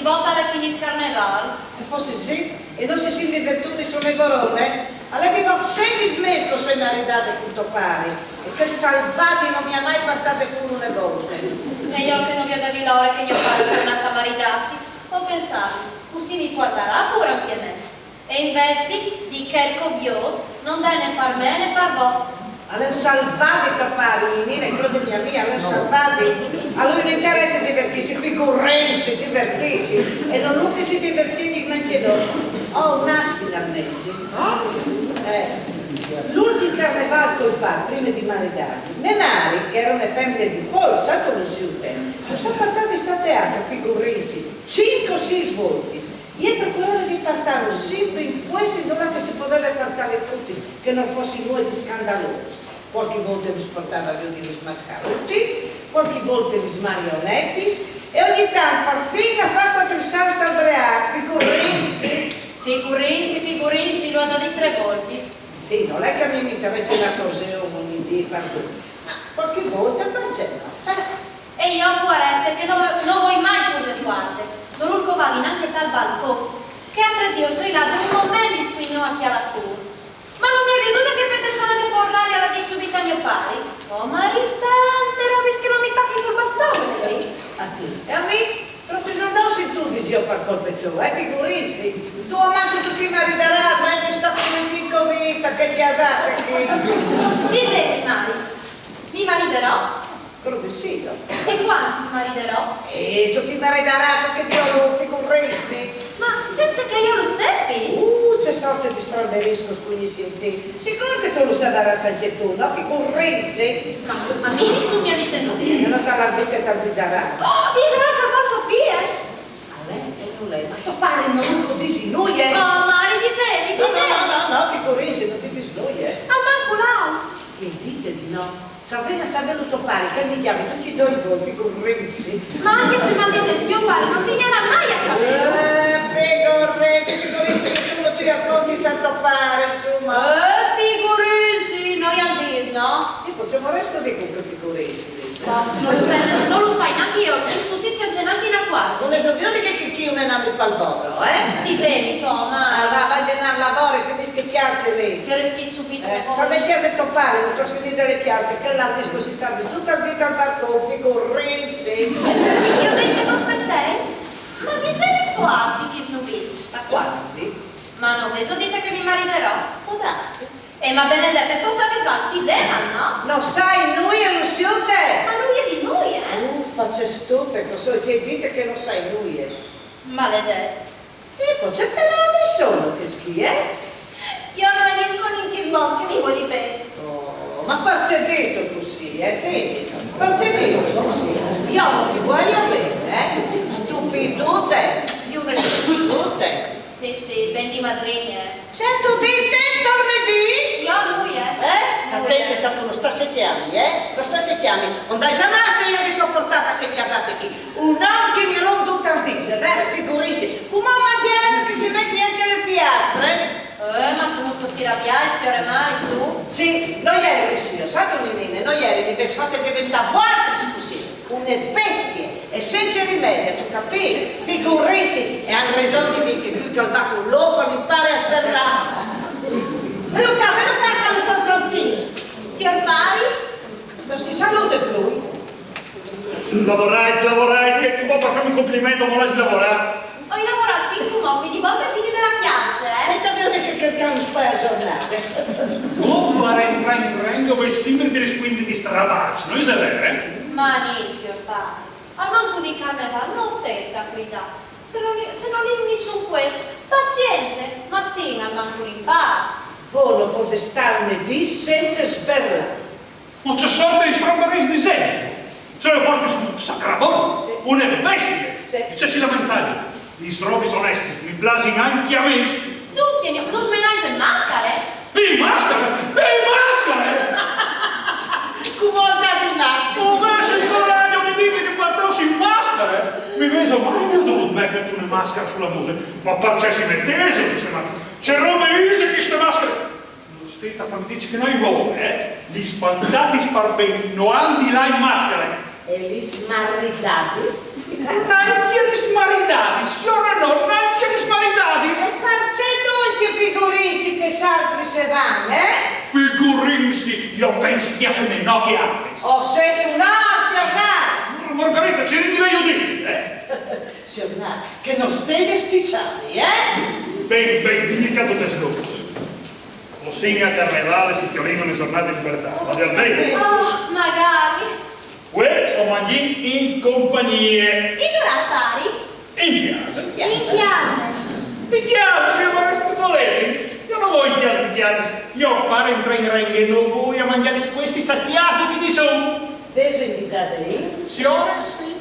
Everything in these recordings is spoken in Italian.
volta è finito il carnevale. Forse sì, e non si sono divertiti sulle corone. Allora 16 mesi che sono maritata con tuo pare, e quel salvato non mi ha mai portato con una volta. E io che non vedo l'ora che io parlo con una samaritassi, ho pensato, così mi guarderà fuori anche me. E invece di che il coviò non dà né per me né per voi. Allora salvate tuo pare, Nina, credo mia, allora salvate. A lui non interessa divertirsi, figurarsi, divertirsi, e non che si divertiti neanche loro. Ho un as finalmente. L'ultimo carnevale col fa, prima di maridarmi, mia madre, che era una femmina di cuore, sa conosciute, non sono portati 7 anni a figurarsi, 5-6 volte. Io procuravo di portare sempre in questo dove si poteva portare tutti, che non fosse nulla di scandaloso. Qualche volta li portava via di smascarotti, qualche volta li marionetti, e ogni tanto per fine fa 4 salse al break, figurarsi. Figurarsi, l'ho già detto 3 volte. Sì, non è che a me mi interessa una cosa o un'idea, ma qualche volta per esempio. E io ho guardato che non vuoi mai fuori le guardie, non lo covavi neanche dal balcone, che altre Dio sono là da un momento di spigno anche alla fuori. Ma non mi è venuto che per persone di parlare alla di subito a mio pari? Oh Marisante, robis che non mi pacchi col bastone, lei? A te. E a me proprio non do se tu dici io per colpa tua, figurarsi. Tu manco tu si mariderai, ma è sta politico vita che ti ha dato qui. Ti senti, Mari? Mi mariderò? Proprio sì. E quanti mi mariderò? E tu ti mariderai, so che Dio lo figurarsi. Ma senza che io lo seppi? C'è sorte di stramberisco spugnisi in te. Sicuro che tu lo saprai anche tu, no? Figurarsi. Ma a me nessuno mi ha detto nulla. Se non te la smetti te avviserà. Oh, mi sarà che non Sofia? A lei e non lei, ma tuo padre non lo dici lui, eh? Oh, Mari, ti sei? No, figurarsi, non ti dici lui, eh? Al manco là. Che dite di no? Sabrina sa venuto pare che mi chiami tutti e due voi, figurarsi. Ma anche se mi dicessi mio padre non finirà mai a sapere. Figurarsi che tu non ti racconti santo pare, insomma. Figurarsi, noi al dis, no? Io possiamo resto di comunque figurarsi. Non lo sai neanche io, l'esposizione c'è neanche in acquario. Non ne so più di che chi me ne ha il povero, eh? Ti semi, ma... Vai a lavoro e quindi schicchiarci lì. Ci resti subito. Sa le chiese toppare, non posso finire le chiazze, che là disco si sta tutta la vita al balcone, figurarsi. Io dico che spessei? Ma mi sei quanti che snubicci? Ma quanti? Ma non vedo dite che mi mariderò. Può darsi. Ma Benedetta, sono sapesati, ti sembrano, no? No, sai, noi e non siamo te. Ma lui è di noi, eh? Faccia stufe, che dite che non sai lui, eh? Maledetto. E poi c'è però nessuno che schi, eh? Io non ho nessuno in chi sbocchi, vivo di te. Oh, ma parcedito così, te? Parcedito così. Io non ti voglio bene, eh? Stupidute, di una stupidute. Sì, ben di madrine. Certo di te, tornedì? Io a lui, Attenti, sapete, lo state chiami, Lo state chiami. Non dai già mai se io vi sopportate che casate qui. Un uomo che mi rompe tutta il viso, vero? Figurisci. Come mangiare che si mette anche le fiastre? Ma c'è molto si rabbiare, signore Mari, su. Sì, noi ieri così, sai Tonine, noi ieri mi pensate diventare vostri così, une bestie, e senza rimedio, tu capisci? Figurarsi, e hanno ragione di che più che ho dato un loco, impara a sperlare. Venuta, che sono prontini. Signor Mari? Non si saluta lui. Lavorai, che tu facciamo un complimento, ma lasci lavorare. Ho lavorato fin come di volta fine della chiaccia, E davvero che non spara a giornate. Rengo e sempre ti risquindi di strabaccio, non è vero? Ma lì, signor Padre, al manco di carnevale non stetta gridare. Se non rimni su questo, pazienza, ma stina al manco in passo. Voi non potete stare di senza sperlare. Ma c'è sorte di strombarisi di gente. Se le porti su sacravone, una bestia. C'è si lamentaggia. Gli srobi sono onesti, mi plasi anche a me. Dunque, non smenai in maschere? In maschere! Come ho dato in arte? Come se il coraggio mi dici di quanto in maschere? Mi vedo mai che ho dovuto mettere una maschera sulla musica, ma perché si mettese, ma c'è roba che queste maschere. Non stai a dici che noi vuole, Gli spantati sparbeni non andi là in maschere. E li smarridati? Neanche gli smaritati, signora no, neanche gli smaritati. E perché non ci figurisci che s'altri se vanno, Figurinsi, io penso che sia meno che altri. O se un'ansia, Margarita, ci ridirei io di Signora, che non stai vesticciali, Ben, indicato testo. O segna carnevale si chiamano le giornate di libertà. Ma del bene. Oh, magari. Uè, o mangi in compagnie. I durattari? In casa. In chiesa. Di chiaro, se ma questo dolesi. Io non voglio in chiesa di chiesa. Io fare in renghe, non voglio a mangiare questi sappiasi che di sono. Deso invitate lì? Signore, sì.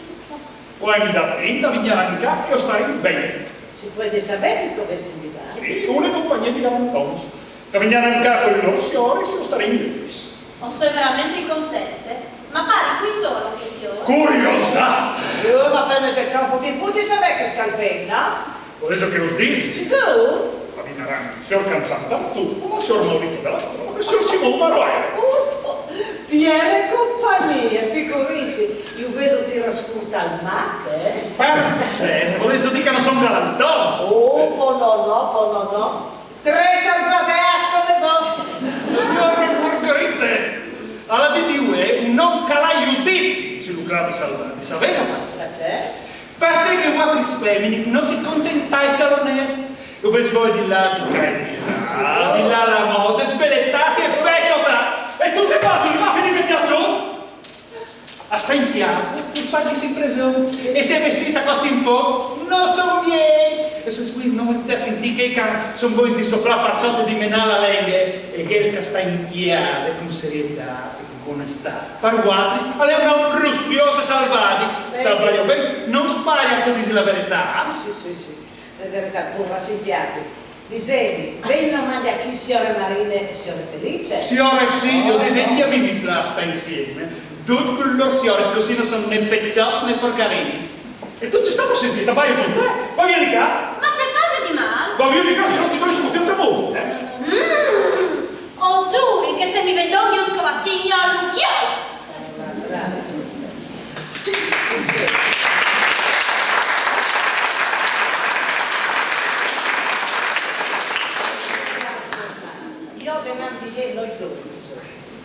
Poi mi dà pinta, mi anche e io starei bene. Si può sapere come si invita? Sì, una compagnia di Lavantons. Che vengono anche con i loro signori, se io starei in bellissimo. Oh, sono veramente contente. Ma pare qui solo che si ora. Curiosa! Ma prendete il campo che pur di sapere che calvenna? Adesso che lo dici, Sicuro? la vineranno il signor Canzantartù, il signor Maurizio della Strada, il signor Simone Maroia. Piene compagnie, figurisci. Io vedo ti rascolta al mare, Per sé, adesso dica non sono galantons. Oh, no. Tre salvate ascole do. Signor Margherite, alla DTUE non calaiutissimi sul lucrati salvati, sapete? C'è? Perché che altri femmini non si contentai dall'onesto. Io penso di là, di là la moda, sbellettarsi e pecciota. E tutte parti, ma finite già giù. A sta in chiesa, tu spaghi sempre su. E se vestisse a costi un po', non sono miei. E se qui non ti senti che sono voi di sopra per sotto di menare la lenghe. E che sta in chiesa con serietà, con onestà. Per guardare, avevano ruspiosi salvati. Non spari anche dici la verità. Sì. La verità, buona simpiati. Disegni, vengono mandi a chi signore Marine e signore Felice. Signore sì, io disegni a mi plasta insieme. Tutti con loro signore, così non sono né pecciosi né porcarini. E tu ci stavi sentita, vai io con te. Va via di qua. Ma c'è cosa di male? Va via di qua, se non ti do il più famoso. Oh, giuri che se mi vendogni un scovaccino all'ucchio! Io davanti a noi due,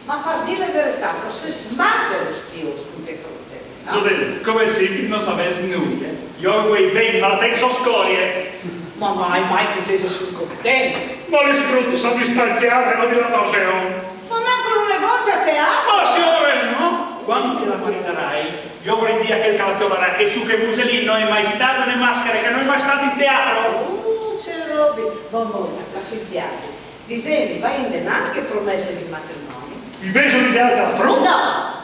ma per dire la verità, se smase lo stio con te fronte. No? Come se non sapessi nulla. Io vuoi bene, ma la tengo scorie. Ma mai che vedo sul contento. Ma le sfrutti sono distanziate, non di la torsione. Ma manco una volta a teatro. Ma signore, no? Quando la mariterai, io vorrei dire che il calattolara e su che Musellino non è mai stato né maschere, che non è mai stato in teatro. C'è robi. Buon'ora, la sentiate. Disegni, vai in denaro che promesse di matrimonio. Il beso di teatro a fronte?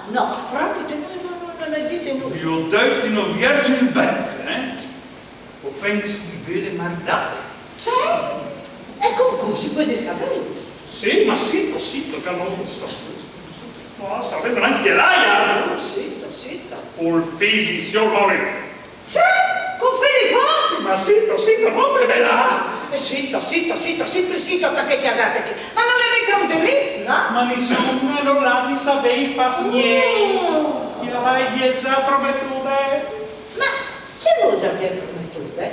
No, proprio non è dite nulla. Io ho detto una vergine bella, O pensi di vedere maritata? C'è? E come si può sapere? Sì, ma zitto, che non so. Ma sapete anche l'aia? Zitto. Un figlio di signor Maurizio. C'è? Con Filippo? Ma zitto, non fai Zitto, sempre zitto, che casate. Ma non le vengono di lì, no? Ma nessuno non l'ha di sapere i passi miei. Io l'hai già promettuto. Ma c'è cosa che promettute?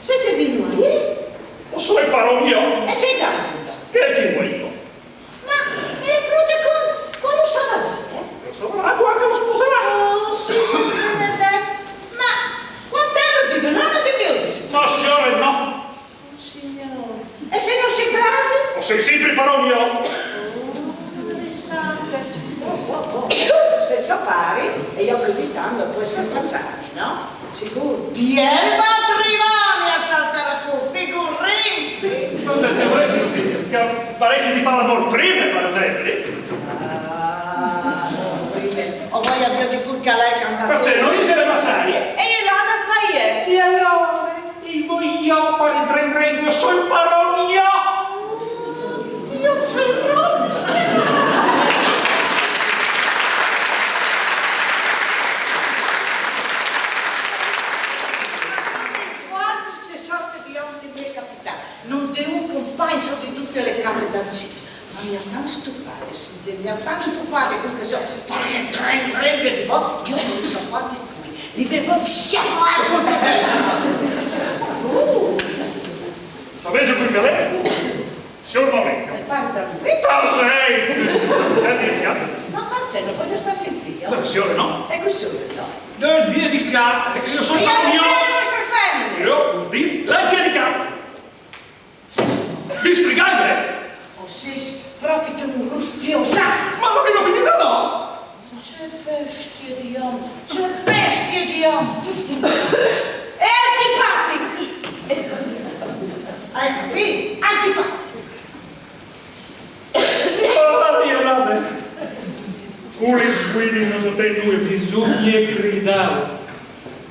Se c'è venuto lì? O suoi parole io? E c'è caso? Che ti vuoi io? Ma le frute con un salavate? Lo so, ma qualche lo sposerà. Oh, sì, ma quant'anno ti non ti chiusi? Ma signore, no. Signore. E se non si brasi? O sei sempre parole io? Se sapari, e io acreditando può essere passati, no? Sicuro. Bien matrimonio a saltare su, figurinsi! Se volessi che paressi di fare l'amor prima, per esempio. O voi abbiate pur che lei cantato. Perché non dice le massarie? E io l'ho fai E allora, il voglio fare il rengrengo, io sono il parole io. Io c'ero. Non devo un compagno di tutte le camere da città, ma mi ha tanto stufate, mi ha tanto stufate con che so, io non so quanti qui, li devo chiamare. Sapete qui che lei? Signor Maurizio. Guarda, Ma ma Marcello, voglio stare sentire. la signora no? E questo no. Non via di qua, io sono Io mio. queste femmine. Io, lei via di qua. Mi spiegate? Oh sì, però che tu non ruspiosa. Ma non mi l'ho finita no? Ma c'è bestia di uomo, c'è bestia di uomo. È antipatico. Hai capito? Antipatico. Curi squilli non so te due, bisogna gridare.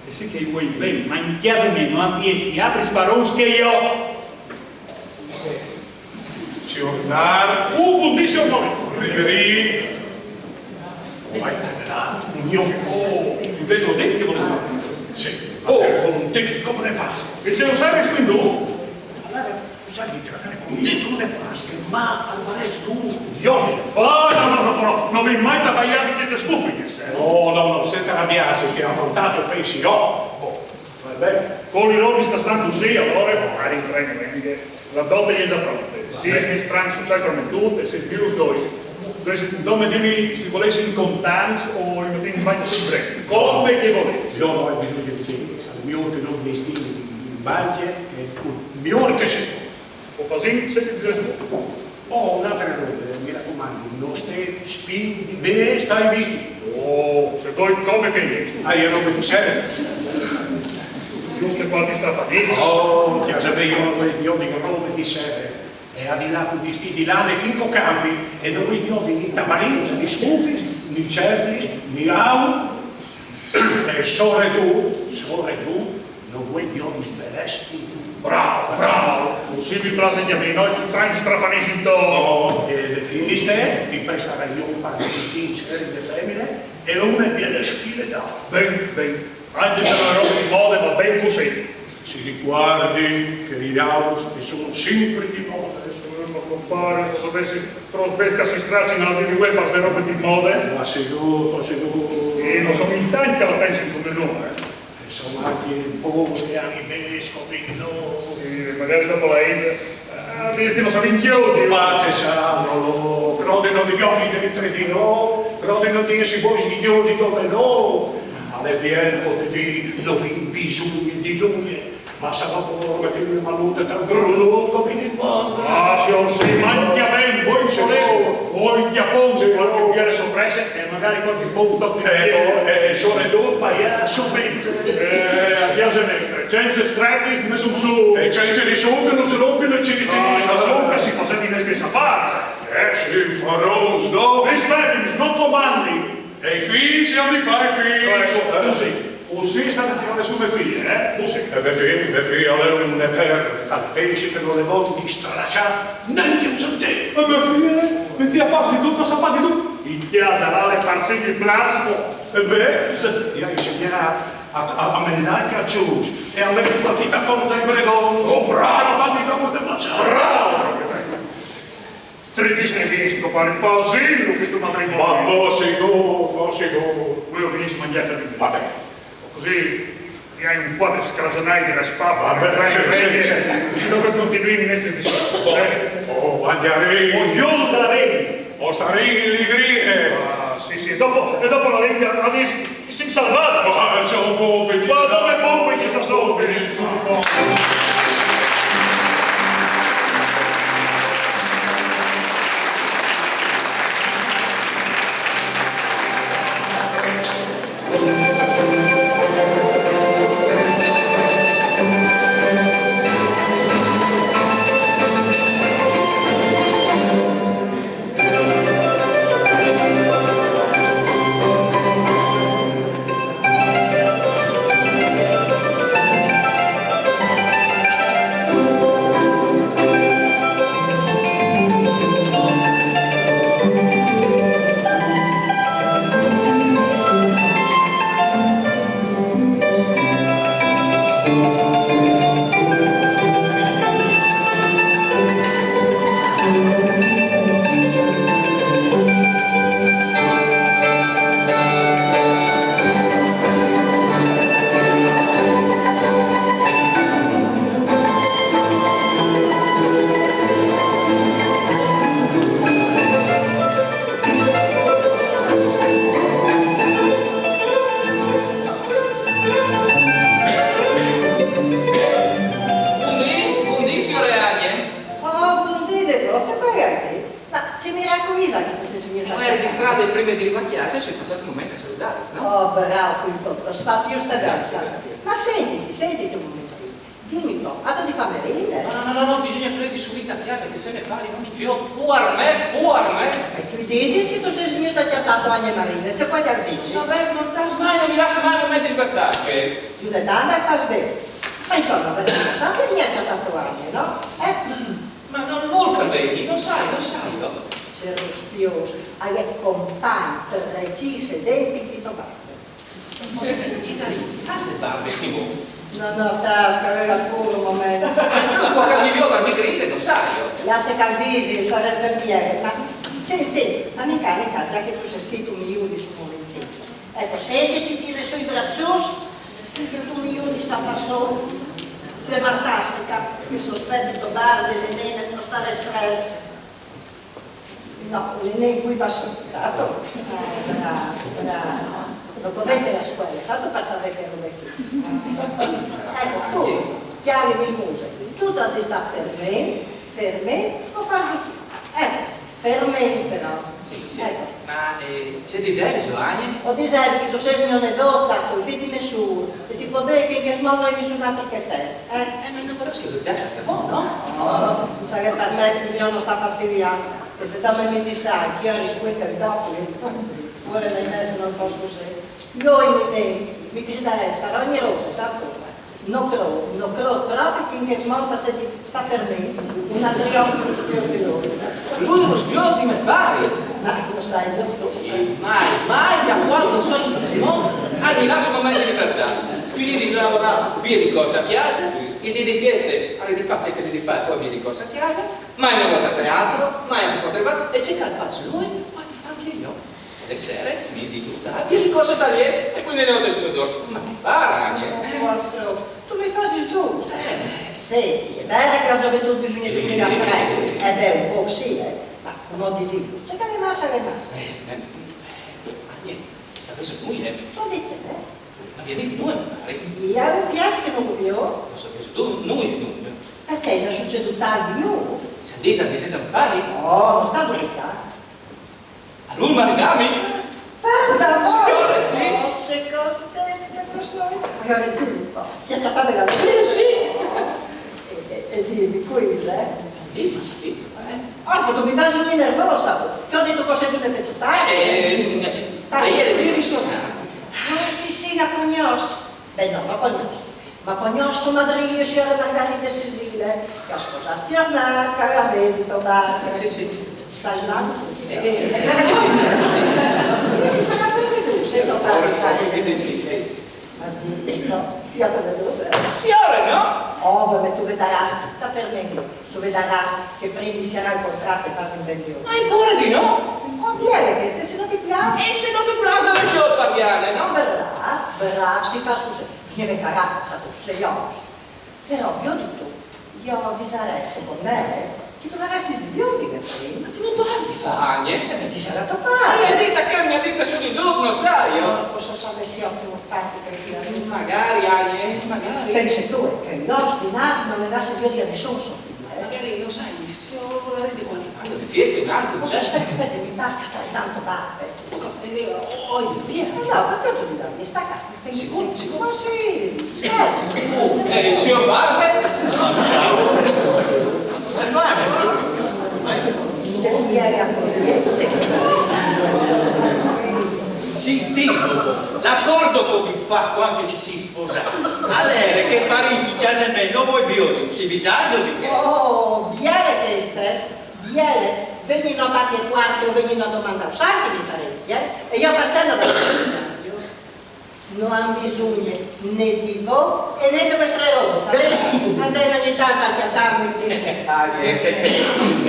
E sì che vuoi bene, ma in chiesa mia non hanno altri sparoni che io. Giornale, Buonissimo nome. Rigri, Vai, un mio figlio. Invece ho detto che volevo fare. sì, Oh, con te come ne passa? e ce lo sai che tu? Allora, sai che con te come ne passa? Ma allora tu studioni. Oh, no, non vi mai tagliate queste scuffie, se. No, senza arrabbiarsi che ha affrontato il pensi io. Oh, va bene. Con i rovi sta stando sì, allora magari prende, la dote è già pronta. Si è mi strano su sacramento e si più doi. Dove devi, se volessi in contanza o in metti in bagno sul breve. Come che volessi. Io non ho bisogno di te, il mio che non vestire di baglie è il mio che sei. O così se ti bisogna. Oh, un'altra cosa, mi raccomando, non stai spingi bene, stai vestito. Oh, se tu come che ieri. Ah, io non mi serve. Giusto quanti strafatici. Oh, ti sapevo, io dico robe di serve. E al di là con vestiti là nei 5 campi e non io di tamarins, ni scufi, ni cerlis, ni au. E sore tu, non vuoi io di sberesti. Bravo. Così mi place di me, noi tra strafanesi in to. Oh, e le finiste, ti prestare io un paio di cerli e femmine e una piena spile da. Ben. Anche se non è roba di moda, ma ben così. Si riguardi che gli aus che sono sempre di moda. Ma compare, se dovessi trasbesca si stracci nella TV web per le robe di moda. Ma sicuro. E non sono in tanti che la pensano come noi. Insomma, anche un po' che anche vescovi, no? E magari dopo la Eid, che non sono inchiodi. Ma ci saranno, prodino di ogni dentro di no, prodino di si vuoi di ogni come no. Alle tempo di non vi bisogno di noi, ma sarà pure che mi maluta dal grullo come in mano. Ah, signor, sì, mangia bene, voi soleso, voi chiaponzi, qualche biere soppresse e magari qualche punto Sono d'urpa, subito. a chiesa mestre, senza strettis, nessun su. E senza di soldi non si rompe la cittadina. Comunque si fa di questi affari, Sì, farò, no? rispettimi, non comandi. E i figli siamo di fare figli. Così state tirando su le figlie, Così. E per figli, allora un per pensi che non le voglio di stracciare, neanche un sentire. E mia figlia passa di tutto, sa di tutto. In chiesa, vale farsi di plasmo. E beh, io insegnerà a menare a Gius e a mettere qualche tappone dai bregoni. Oh, bravo, ma di dopo devo essere. Bravo! Tredisne finisci copare il pasillo, questo Ma matrimonio. possiamo. Voi lo finisci mangiate di me. Vabbè. Così ti hai un po' di scrasonai di raspapa. Vabbè, Così dopo continui in questi discorsi. Oh, mangiare. Ognuno della vedi. O stare in griglie. Ah, sì, e dopo la legge adesso si salvava. Ma sono poveri. Ma dove fuori ci sono per in chiesa e sono passato un momento a salutare, no? Oh, bravo, tutto, stato io sta pensando. Ma sentiti un momentino. Dimmi un po', ti fa merenda? No, bisogna prendere subito a casa che se ne parli, non di più. Puarme. E tu dici che tu sei venuto a chiattato a Marina, se poi ti arrivi. Sabes, non ti mai, non mi lascia mai un momento in libertà. Più da tanto e fa bene. Ma insomma, perché non sa che riesce a tatuarmi, no? Ma non vuol che vedi, lo sai. Sei rospioso, hai compagni precise, identici, trovate. Casa barbe, Simone. No, tasca, aveva il culo un momento. Tu può che mi viola, mi grida, lo sai. La se caldisi, sarebbe pieno, ma sì, amica, già che tu sei scritto un milione su un momentino. Ecco, sentiti, tira sui braccios, che tu milioni sta passando, le martastica, che sospetti tobardi, le nene, non stare espresse. No, le nene qui passo stato. Bravo. Dopo mettere a scuola, è stato passare che ero vecchio. Ecco, tu, chiari di musica, tu ti sta ferme, o farmi tu. Ecco, fermente, no? Sì. Ecco. Ma c'è disegno, Soagne? O dicevi che tu sei mio nedozza, tu figli nessuno, e si può dire che non hai nessun altro che te. Ma non però si deve essere buono, no? No, mi sa che per me io non sta fastidiando, che se tu mi sai, che io rispondo dopo, ora nei mesi non posso così. Io mi gridare per ogni roba, tanto. Non credo proprio che smonta se sta fermando, un altro lo spioso di loro. Lui lo spioso di me pare. Ma tu lo sai, dottore. Mai da quando sono in Tesimo, mi lascio con me di libertà. Finiti di lavorare, via di corsa a chiesa, i dì di feste, alle di facce che di fare, poi via di corsa a chiesa, mai non vado a teatro, mai a poteva, e c'è che faccio lui, ma mi fa anche io. Le sere mi dico, via di corsa tagliere, e quindi ne ho deciso d'oro. Ma mi pare, Tu mi fai giusto. Senti, è vero che ho già veduto bisogno di venire a prendere, ed è un po' sì, ma come dici, c'è che rimasta. Sapessi lui, Non dice, ma via di noi, mi pare. Io mi piace che non voglio. Lo sapessi tu, noi. Perché è succeduto tardi io? Se dice mi pare? No, non sta dubitando. A lui marigami? Guarda, Signore, sì. sei contenta, personalmente. Magari tu un po'. Ti ha trattato la vita? Sì. E dimmi, qui, Sì. Orco, tu mi fai venire nervosa. Ti ho detto cose tutte pezzettate. Ieri mi risonavo. Ah, sì, la conosco. Beh, no, la conosco. Ma conosco Madrid, c'era Margherita Sicile, che ha sposato a Caramento, Sì. sai là? Si sa capire tu, sei notato. Sì. Ma dico, io te vedo bene. Signore, no? Oh, vabbè, tu vedrai, sta per me, tu vedrai che prendi sarà il contratto e fai in bendio. Ma ancora di no? Oh, viene, che se non ti piace. E se non mi piace la sciolpa, parliare, no? Verrà, si fa scusa, bisogna cagare, stato serioso. Però, vi ho detto, io vi sarei, secondo me, che dovresti sbigliuti che prima. Ma ti non dovresti fare, E ti sarà Ma toppato. è dita che mi ha detto su di dubno, sai? Non posso sapere se ho fatti per dire. Magari, magari. Pensi tu che i nostri nati non ne dà servire a nessuno, Sofia. Magari, lo sai, se vorresti qualche quando di festa in alto, non Aspetta, mi pare che stai tanto parte. via. No, pensato di darmi sta carta. Sicuro? Ma sì, certo. Il signor Barbe? Se ieri a Sì, dico, l'accordo che vi fa quando ci si sposa. Allora, che parenti già se me non vuoi più, si viaggia di che? Oh, viene queste, viene, vengono a battere quarti o vengono a domandare sacchi di parecchie, e io pensando da gimnasio, non hanno bisogno né di voi e né di queste robe, sapete? Almeno ogni tanto a chiatarmi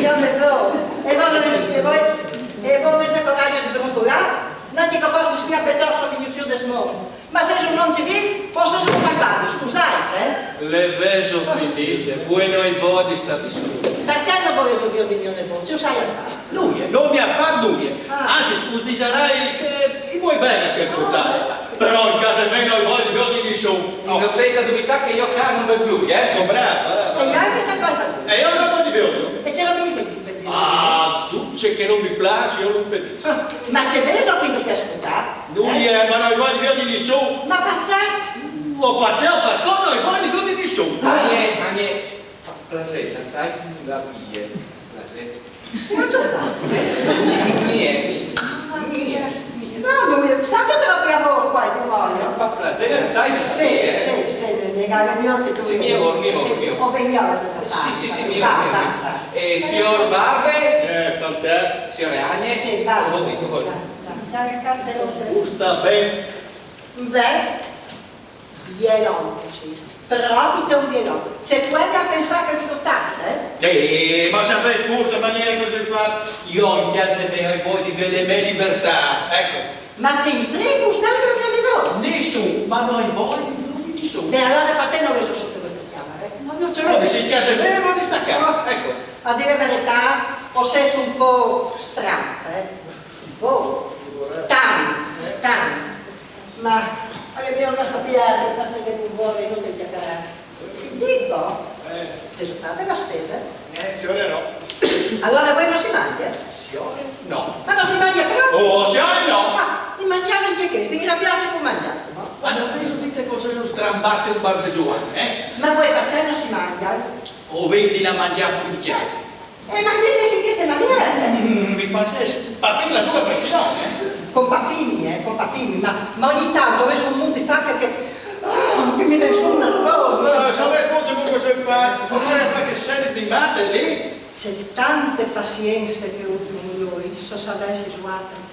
io ne do, e voi mi secondo di brontolare, non dico posso schiappare troppo di giù del smoso, ma se sono non civili, posso sono salvato, scusate, Le veso finite, voi noi bodi state su. Perciò voi io di mio nepote, tu sai a fare. Lui, non mi ha fatto lui. Anzi, tu dicerai che i vuoi bene che fruttare. Però in casa mia noi vuoi di su. Non stai da dubitare che io caro non più, Bravo, E gli altri sta cosa. E io non voglio di più. E ce lo mi dice? Ah, tu c'è che non mi piace, io non felice. Ma c'è vero che non ti ascoltare? Lui è, ma non voglio di nessuno. Ma perché? Ho passato per come non voglio di nessuno. Agne, Plasetta, sai la via, Plasetta. Ma tu fai? Niente. No, non mi sa che te la piavo qua, che voglio. Fa Plasetta, sai Sì, sì, sì, negare mio che tu. Sì, mio. O veniamo da Sì, mio. Signor Barbe, Faltè. signore Agne, Sì, va. lo dico. Che cazzo è lo Sta bene. Beh, bielon, proprio un bielon. Se puoi a pensare che è flottante, Ma sapete, scusa, maniera cosa fa? Io in casa mia e voi di le mie libertà, ecco. ma se in tre gustando non ne Nessuno, ma noi voi di nessuno. Beh, allora facendo che sono sotto questa chiamera, Ma non ce l'ho, se in casa mia voi di staccare, ecco. A dire la verità, ho senso un po' strano, un po', tanto, ma bisogna sapere che faccio che non vuole, non devi chiacchierare. Ti dico, risultate la spesa? Signore no. Allora voi non si mangia? Signore no. Ma non si mangia però? Oh, signore no. Ma il mangiare anche che? Stai arrabbiati con mangiare, no? Ma non penso dite cose non strambate un barbegione, Ma voi perché non si mangia? O vendi la mangiata in chiesa? Ma che sei in queste maniere? Mi fa partire la sua pressione, Compatimi, ma ogni tanto vedo un mondo di facche che mi viene su nervoso. Sapete cosa si fa? Ormai fa che scende di mate lì. C'è tante pazienze che ho con lui, so sapessi guardare.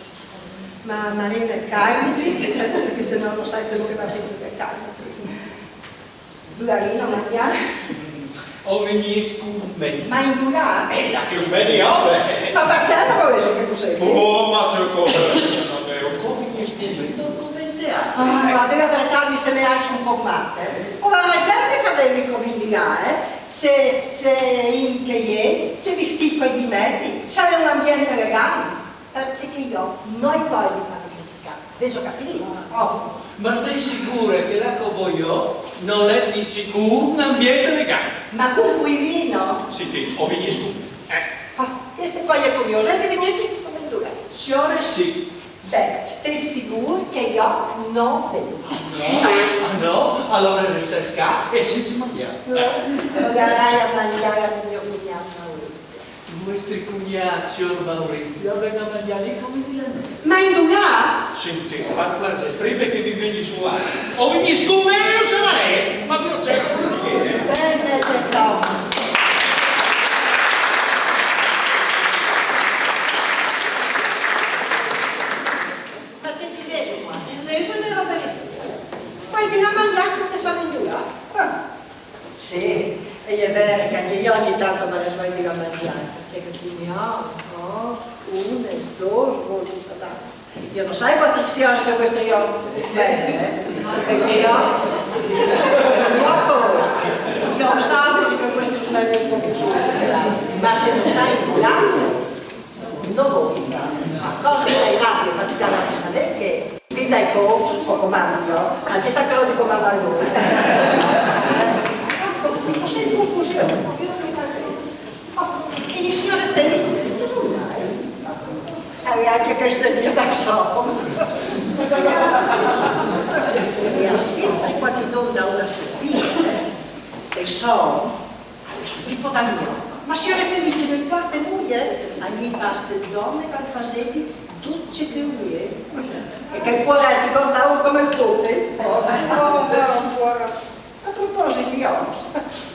Ma Marina calmiti, perché se no non sai quello che va a finire calmiti. Tu la risa mangiare? O venisco meglio. Ma in durà? La che us vedi ove. Ma perché non vuoi che tu sei? Oh, ma c'è cosa. Come venisco meglio? Non vende Ma deve avvertarmi se ne esce un po' matte. Ora la gente sapevi come indicare, c'è in che c'è vestito di metti, c'è un ambiente legale. Perché io non puoi fare criticare, adesso capito? Oh. Ma stai sicura che la che voglio non è di sicuro un ambiente legale? Ma con Quirino? Senti, o venisco. Questo poi è curioso, è che venite in questa avventura. Signore sì. Beh, stai sicuro che io non vedo. Ah no? Allora resta scappa e senza mangiare. Vorrai a mangiare al mio cugnato Maurizio. I vostri cognati, signor Maurizio, vengono a mangiare come di la neve. Ma indurà? Senti, ma guarda, prima che vi vegli su o venisco meglio se la è, ma non c'è come dire. Bene, detto. Ma c'è chi sei qua? Io ne ero per poi di mangiare senza solo indurà? Sì, e è vero che anche io ogni tanto me ne sbaglio a mangiare. C'è che quindi una, due volte statale. Io non sai quante siano se questo io perché io non so che questo sbaglio un po' più, ma se non sai curare non vuoi fare cosa che hai rapido ma ci dà di sapere che ti dai coach o comando anche se però di comandare voi sei in confusione e il signore felice e anche questo è il mio da solo. Si ha sempre qualche donna una settimana e so, adesso tipo da mio, ma signore felice del parte lui agli paste donne che facevi tutte che lui e che il cuore ti guardavo come il pote. A proposito io,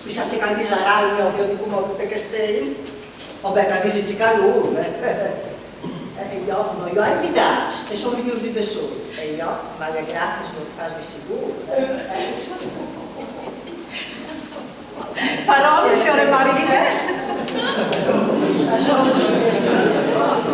mi sa che anche sarà il mio di come tutte che stai, vabbè che anche se ci caluve. Io non io ho invitato e sono chiusi di persone e io, ma le grazie sono quasi sicuro. Parole, signore Marile?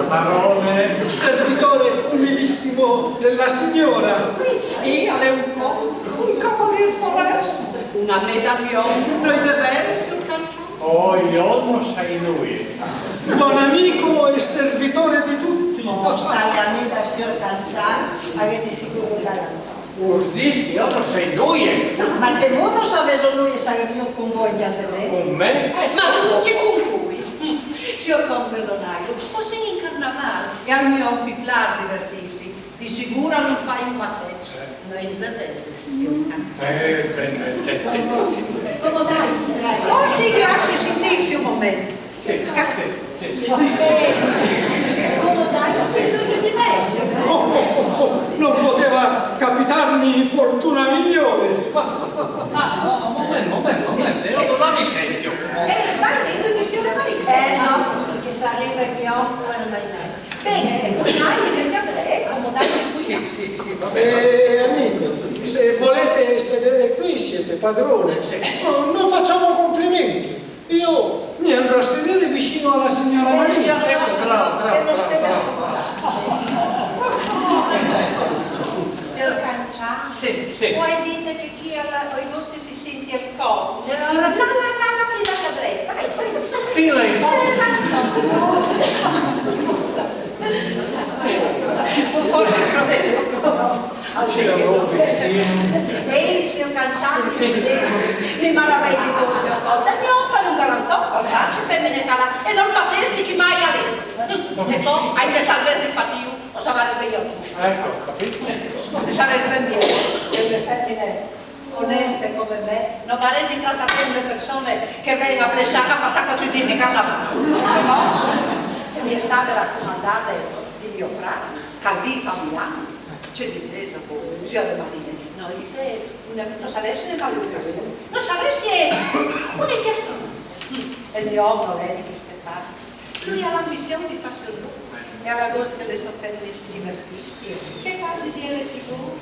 Parole, servitore umilissimo della signora. Io le un capo di foresta, una medaglione, noi severi sul calcio. Oh, io non sei lui. Buon amico e servitore di tutti. Sai amica signor Calzano, avete sicuro garanto. Urdisti, io non sei lui. Ma se voi non sapete lui sarà io con voi già se Con me? Ma tu che con cui? signor Converdonaio, o se in carnavale e al mio piplas divertirsi, di sicuro non fai un mateccio. Noi sapete, signor Come dai, oh sì, grazie, sentirsi un momento. Sì. Come dai, sentirsi di me. Non poteva capitarmi fortuna migliore. Un momento, io non mi sento. Vai dentro che signore Maria. No, perché sarebbe che ho non mai bene. Bene, dai, come dai, Sì, va bene. Amico, se volete sedere qui siete padrone. Non facciamo complimenti. Io mi andrò a sedere vicino alla signora Maria. bravo. Signor Canciano, Sì. poi dite che chi ha i vostri si sente al collo. La cadrei, vai. Sì, lei. Forse adesso. Ehi, signor Canciano, mi maravai di corso a volta, mi oppa non garantò, passaggi femmine cala, e non battesti chi mai a lì. E poi, anche salvesti il patio, o savare sveglioso. E saresti ben bene, e le femmine oneste come me, non faresti trattare le persone che vengono a pensare a passare tutti questi carnavali. No? E mi è stata raccomandata di mio fratello, Calvi Fabiano. C'è di sesso, signore Maria, no, dice, non saresti una valutazione, non saresti una chiastrone. E il mio uomo, vedi che ste pasti, lui ha l'ambizione di farsi un lupo e alla gosta delle sofferte si divertirsi. Che fasi di le figure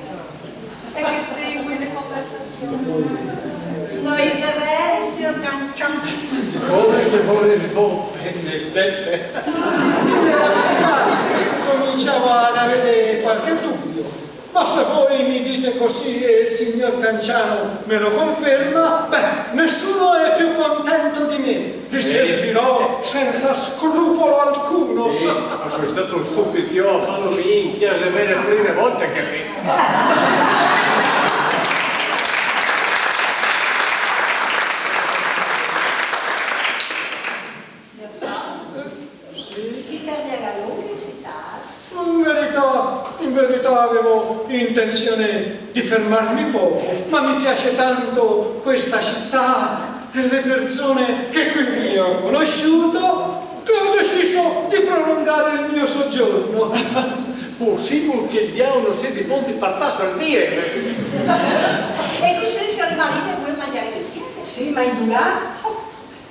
e che stringui le conversazioni. Noi severi, signor Canciano. Cominciava ad avere qualche dubbio, ma se voi mi dite così e il signor Canciano me lo conferma, nessuno è più contento di me. Vi servirò senza scrupolo alcuno. Sì, ma sono stato un stupido a farlo minchia, le vere prime volte che mi... Si perdeva l'università. In verità avevo intenzione di fermarmi poco, ma mi piace tanto questa città e le persone che qui ho conosciuto che ho deciso di prolungare il mio soggiorno. Possibile che il diavolo sia di ponti partasse al dire. E così, signor Maria, vuoi mangiare insieme? Sì, ma in Durà?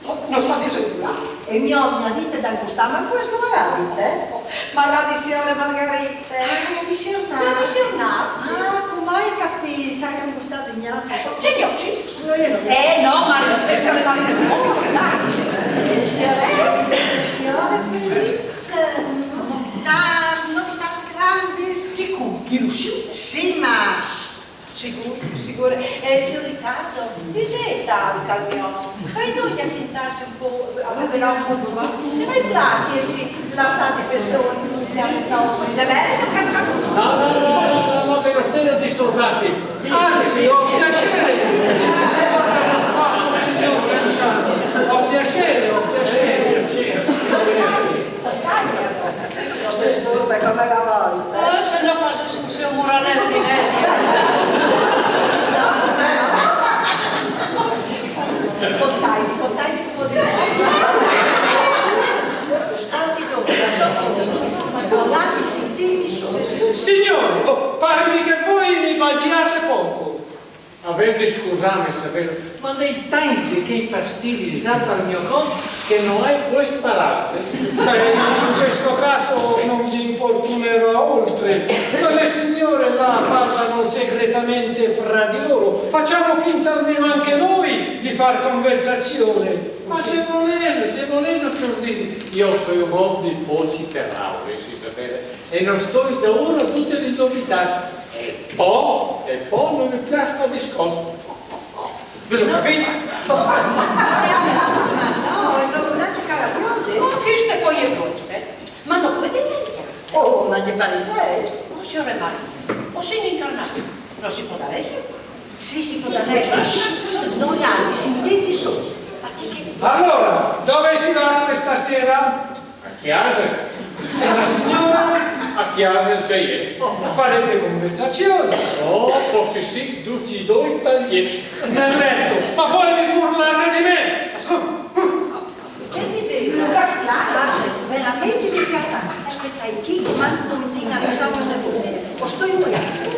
Non so se è Durà. E mi dite da gustare, ma questo non la dite? Ma la di signore Margherita? La di signor Nazzi. Come hai capito che non gustate niente? Signor Cis. No, Margherita, signore Margherita. Signore Felice. Non das grandes. Illusione? Sì, ma... Sicuro. Signor Riccardo, diseta il calmione. Fai noi che sentarsi un po', aveva un po' di e noi piaci, lasciate persone che hanno troppo. Deve essere cacciato. No, che non stai a disturbarsi. Anzi, ho piacere. Signor Canciano, ho piacere. Non si sturba come la volta. Se no fa sul suo morales di legge. Contai di come dire. Costanti dopo la sua volati sentiti su. Signore, pare che voi mi badiate poco. Avete scusami, Severo, ma nei tempi che i fastidi date al mio conto che non hai puoi sparare. In questo caso non vi importunerò oltre, ma le signore là parlano segretamente fra di loro. Facciamo finta almeno anche noi di far conversazione. Ma che volete che us dici? Io sono un uomo di poci terrauri, si sapete, e non sto da ora tutte le novità. E poi non mi piace fare discorso. Ve lo capite? No, non è che calabrone. Ma queste poi è cose? Ma non puoi dire. Oh, ma che pare te? Oh, signore Maria, o se ne incarnato, non si può dare essere? Sì, si può dare. Noi altri sentiti solo. Allora, dove si va questa sera? A chiesa? E la signora? A chiesa c'è io. Oh, farete conversazione. Oh, forse sì, tutti due taglieri. Nel letto. Ma volevi burlare di me? C'è disegno, veramente mi piace. Aspettai, chi comanda domenica alla sabato del senso? O sto in casa?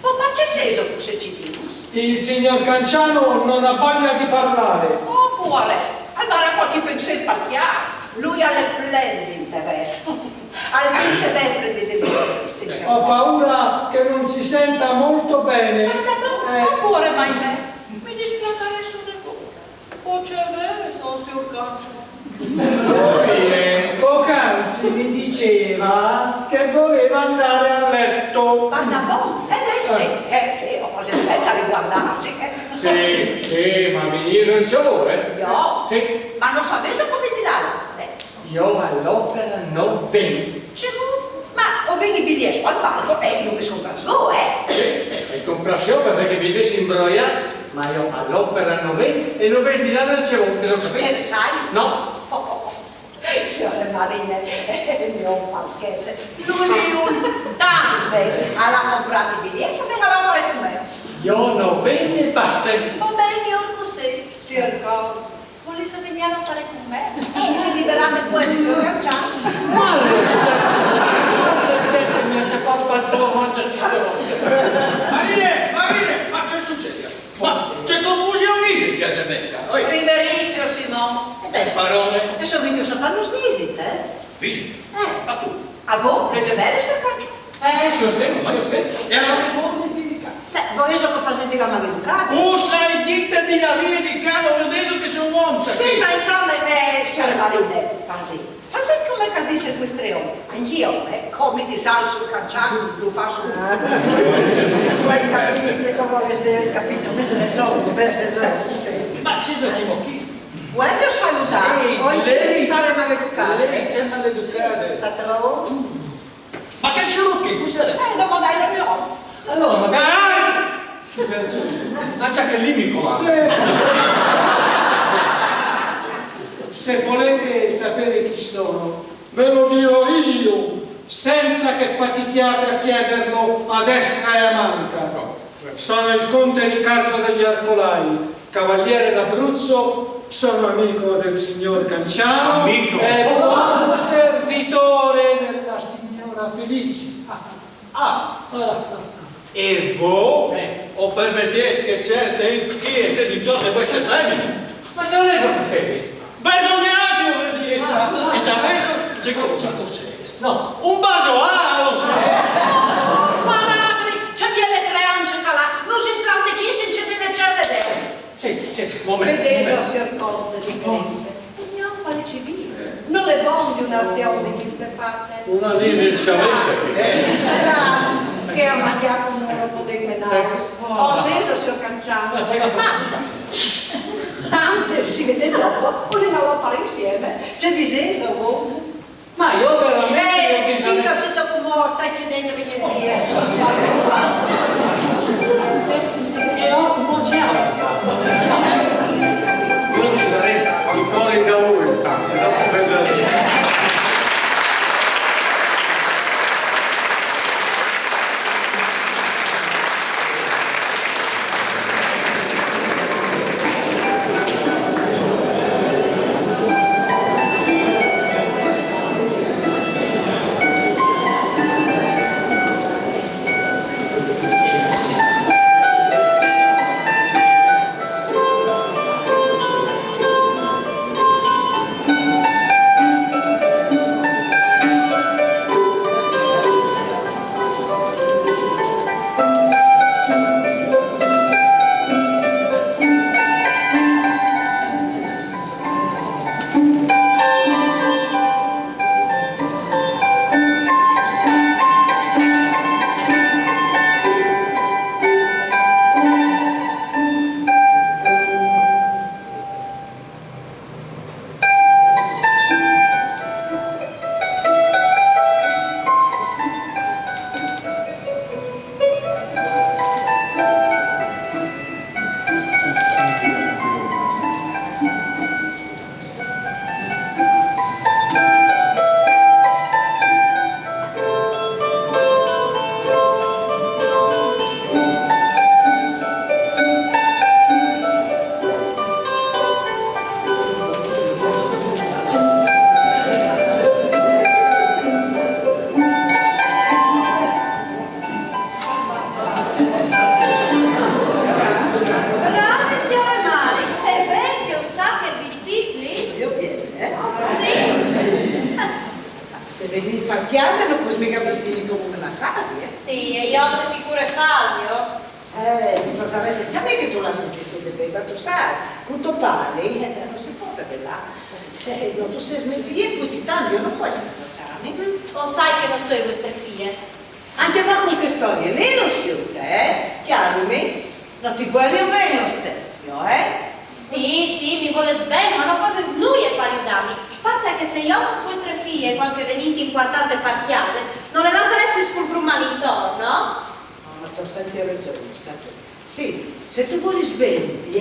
Ma c'è senso se ci dico? Il signor Canciano non ha voglia di parlare. Oppure andare a qualche pensiero parchiato. Lui ha le plende interesse. Al pensiero sempre di delle Ho paura che non si senta molto bene. Oppure, ma mi dispiace sulle cose. O c'è vero, signor Canciano? Poc'anzi mi diceva che voleva andare a letto. Guarda, boh, sì, ho fatto bella riguardarsi. Sì, ma venire non ci vuole? Io? Sì. Ma non sapevo come di là. Io all'opera non vengo. Ma ho venuto i biglietti al palco e io mi sono preso, Sì, hai comprato perché mi vedi imbrogliato, ma io all'opera non vengo e non vedi di là non ci vuole. Scherzai? No. Signore Marine, non fa scherzo. Lui un tante ha comprato i biglietti per lavorare con me. Io non vengo e basta. Va bene, io così. Si ricorda. Volete venire a lavorare con me? E si liberate poi di suo Canciano. Mi ha fatto quattro volte di Marine, ma c'è successo? Ma c'è confusione in casa mia. Riverizio, Simone. Parole. Adesso vengo a fare lo snisit, Visita. Ma tu? A voi prese bene sul Canciano? E allora vuoi indicare? Vorrei che facete la maleducata. Sai dite di la via di cavo, ho detto che c'è un uomo. Sì, ma insomma, signore Marine, fasi come cadisse questo ore. Anch'io, come ti sal sul Canciano, lo faccio. Poi capite come avete capito, me se ne sono. Ma ci sono chi? Voglio salutare, poi si fare maleducate. Lei c'è maleducate. Patrone? Ma che sciocchi, cos'è? Dopo dai la mia ora. Allora, magari... Ma già che lì mi comanda. Se volete sapere chi sono, ve lo dirò io, senza che fatichiate a chiederlo a destra e a manca. Sono il conte Riccardo degli Arcolai, cavaliere d'Abruzzo, sono amico del signor Canciano e buon servitore della signora Felice. E voi? O permettete che certe inchieste di tutte queste femmine? Ma se non è troppo felice. Vergognatevi, vuol dire. E sapete c'è cosa c'è? No, un vaso lo so. Ma altri, c'è delle creanze là, non si prende chi si ci deve cercare bene. Sì, momento. Vedete, signor Conte di Firenze, andiamo alle civili. Non le buone un'azione che ste fatte. Una lì Già, che ha mangiato un uomo dei menari. Ho senso, signor Canciano, ma tante si vede dopo, volevano fare insieme. C'è di senso, uomo. Ma io veramente... Sito come stai cedendo venire via. E ho un quello che sarei ancora in Gaul, dopo vedremo. Sì, e io c'è figure fasio. Ma saresti già che tu la sai che sto bevendo, tu sai, quando parli, non si può fare là. Non tu sei smefie, poi ti tanto, non puoi essere facciami. O sai che non so le vostre figlie? Anche ma con che storie, lei non siete, chiarimi, non ti vuole bene lo stesso, Sì, mi vuole bene, ma non fate snui e pariudami. Faccia che se io ho le vostre figlie, quando venite in quartate parchiate, non le lasceresti scomprumare intorno? Ma tu senti ragione, senti. Sì, se tu vuoi svegli,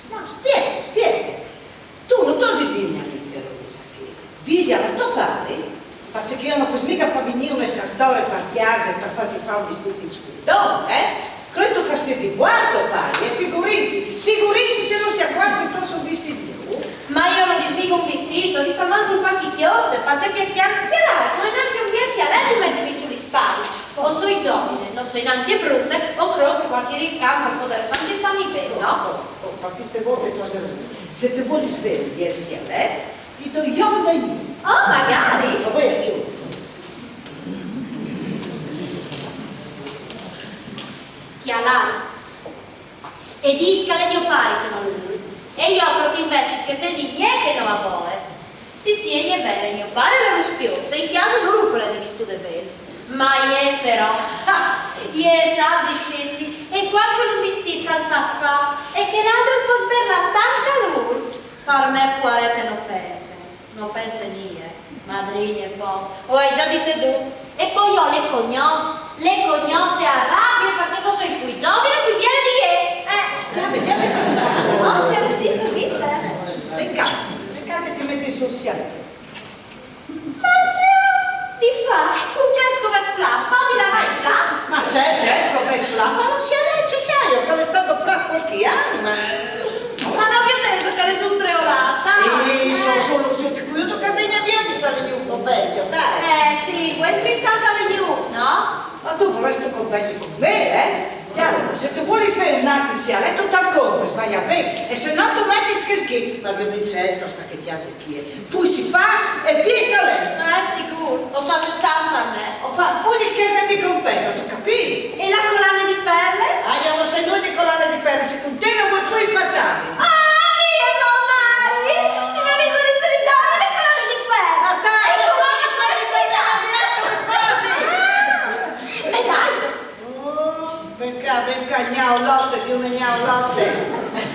no, spiega. Tu non devi dirmi all'intero di sapere. Dici alla tua pari, perché io non posso mica far venire un sartore per chiesa per farti fare un vestito in scudo, Credo che sia di guardo pari, e figurissi se non sia qua che tu sono vestiti. Ma io non ti smico un vestito, ti sa manco un qualche chiose, faccia che chiarare, non è neanche un dirsi a lei di mettermi sugli spalli. O sui giovani, non so neanche brutte, o credo che qualche ricampo al poter santi stammi bene, no? Ma queste volte tu hai ragione. Se ti vuoi svegliare a lei, ti do io un daino. Oh, magari! Ma poi aggiungo. Chialare. E disca le mio pari che non lui. E io apro che investi che se di che non la vuole. Sì, è vero, mio padre lo spiosa, in casa non lo devi studiare bene. Ma io però, io sa stessi, e qualche non mi stizza al fa, e che l'altro può sberla tanto a lui. Per me può non pensa niente, madrigna e poi, o hai già detto tu, e poi io le cognosse a rabbia facendo sui qui giovani e qui viene di non si è resisto vita. Peccato che ti metti sul scialetto. Ma c'è di fare, con che scovet flappa, mi la vai in casa? Ma c'è scoperto là, ma non sia necessario, che è stato per qualche anno. Ma non vi ho detto che eri tu treolata? Sono solo sostituito che venga via di salire un po' vecchio, dai. Sì, vuoi spiccare alle news, no? Ma tu vorresti competere con me, Chiaro, se tu vuoi essere un altro sialetto, t'accompagni, vai a bene. E se no tu metti scherchi, ma vi dice, sta che ti hace qui. Poi si fa e piessa lei. Sicuro, lo faccio stampa a me. O fa, poi che devi competere, tu capisci? E la collana di perles? Abbiamo sei due di collane di perle, se tu te ne vuoi poi impacciare. Mia mamma! Non mi avete detto di darmi le collane di perles! Ma sai, e tu vuoi che fai di Venga, gnaulotte, più una gnaulotte.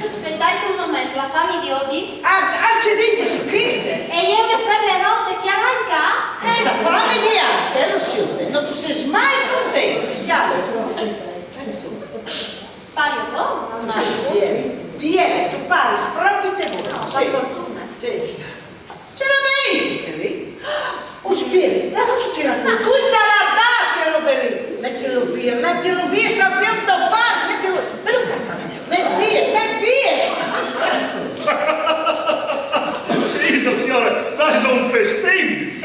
Aspettate un momento, la sami di Odi? Accedete su Cristo. E io che per le rotte chiaranca? Questa fame di arte, lo siete, non tu sei mai contento. Chiaro? Pari un po', Tu mamma. sei pieno, tu pari proprio te vuoi. No, per fortuna. Sì. Ce l'avevi, che lì? Oh, spieghi, ma non tu tira fuori. Tutta la data, roba lì. Mettilo via, sappiamo toppare, mettilo via. Sì, signore, ma sono festini.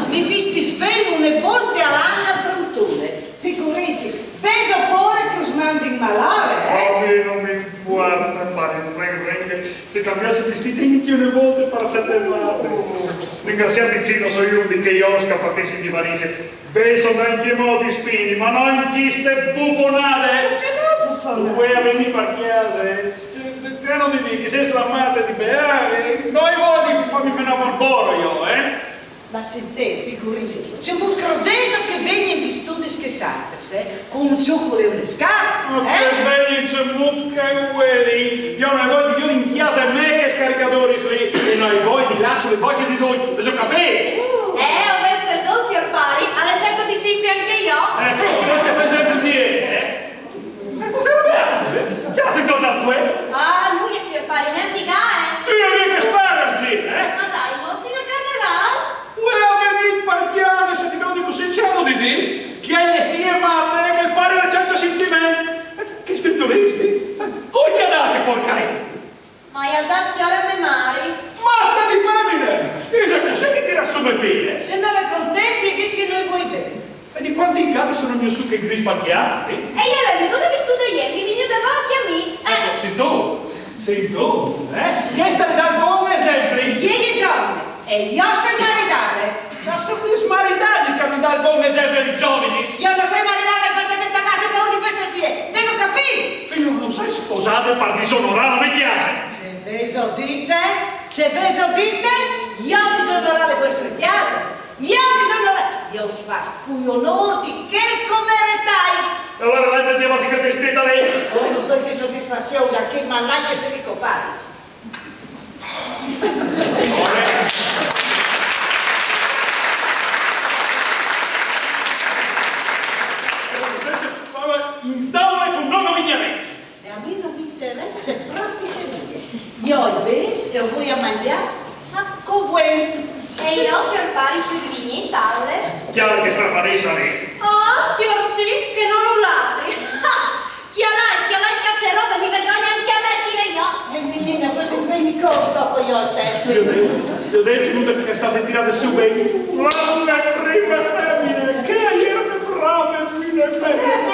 Mi visti svegli una volta all'anno a Prontone. Figurisi, peso pure che us mandi in malare, Non mi importa, pare, se cambiasse vestiti anche una volta per 7 anni. Ringraziate il Gino Soiundi che io perché si divarise. Sono anche modi spini, ma non chi ste buffonate. Tu vuoi venire per chiesa? Te non mi dici, sei slammata di beare. Noi modi fammi meno al boro io, Ma sente, figurisi, c'è un crodeso che viene in vestiti schesantes, con un ciuccolo e una scarpa, Ma che belli c'è mucca e ueli. Io non voglio di in chiesa e me che scaricatori lì. E noi voi di là sulle bocce di noi. Lo capite? Ho messo le son, signor Pari, alle cerco di sempre anche io. Questo per sempre dire, Cosa dobbiamo? Già ti torna a quello. Lui è signor Pari, ne antica, Tu non mica spararti, Ma dai, non si ne carnevale? Vuoi venire per chiesa se ti vedo così c'hanno di dire? Che hai le figlie matte, che il padre la ciaccia sentimenti. Che spiritualisti? Come ti andate, porca? Ma io da signora me mari. Matta di famine! Esatto, sai che ti rassume figlie? se non è contenti, dici che noi vuoi bene. E di quanti in casa sono il mio succo e gris macchiati? E io la venuta che studio ieri, mi viene davanti a me. Sei tu, Che stai dando buon esempio? Ieri giorni, e io sono maritare, un esempio di giovani. Io non so marinare perché amate per una di queste figlie. Vengo capito? E io non sei sposata per disonorare la mia chiesa. C'è beso dite, io disonorare queste chiese. Io faccio più onore di che come retais. Allora la intendiamo si che vestita lei. Oh, non so che soddisfazione, da che mannaggia se mi comparis. Intanto con non vignare. E a me non mi interessa proprio niente. Io ho beso e voi a mangiare a voi. E io, signor Pari, più di vigni in talle. Chiaro che strapadessa lei. Ah, signor sì, che non un latri. Chi ha il caccerone, mi vergogna anche a me, dire io. E menina, questo è ben di cosa dopo io a te. Io detto nuda perché state tirate su bene. La prima femmina, che erano brave fine femmine.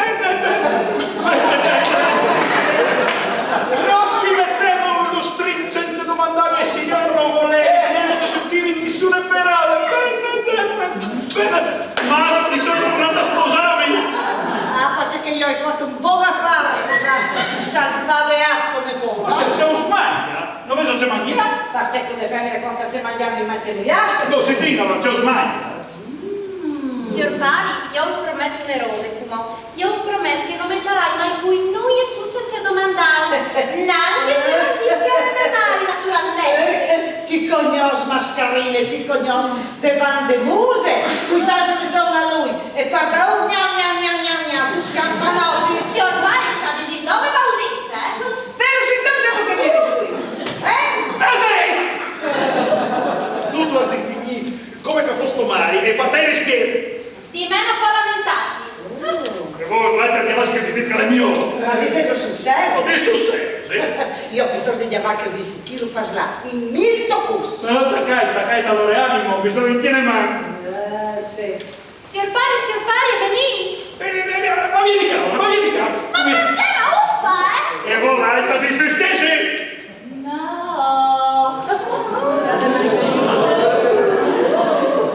Non si mettevano uno string senza domandare al signor non voleva, niente sottili, nessuna perale. Bene, ma ti sono tornato a sposarmi. Ah, perché io ho fatto un buon affare a sposarmi. Salvare acqua ne può. Ma c'è un smaglia? Non vedo c'è mangiare? Perché come femmine quanto c'è mangiare di materiale. No, si dica, ma c'è un smaglia. Signor Pari, io us prometto un errore, come io us prometto che non metterai mai più noi e succede domandare. Neanche se non ti siete male, naturalmente. Ti conosco, mascarine, ti conosco. De bande muse. Cuidate che sono a lui. E parla un gnam, tu scampanotti. Signor Pari, sta dicendo dove va usisse, Però si cambia come viene giù. Tutto a sentire come che fosse mare e partire respiri. Di me non può lamentarsi. E voi l'altra che vas che vi dica le mio. Ma di senso sul serio? Adesso sei, sì? Io piuttosto di chiamare che ho visto chi lo fa là. In milto cus. No, taccai dall'ore animo, mi sono in tiene mano. Sì. Signor Pari, è venì. Ma via di casa. Ma non c'è la uffa, E voi l'altra di se stessi. No.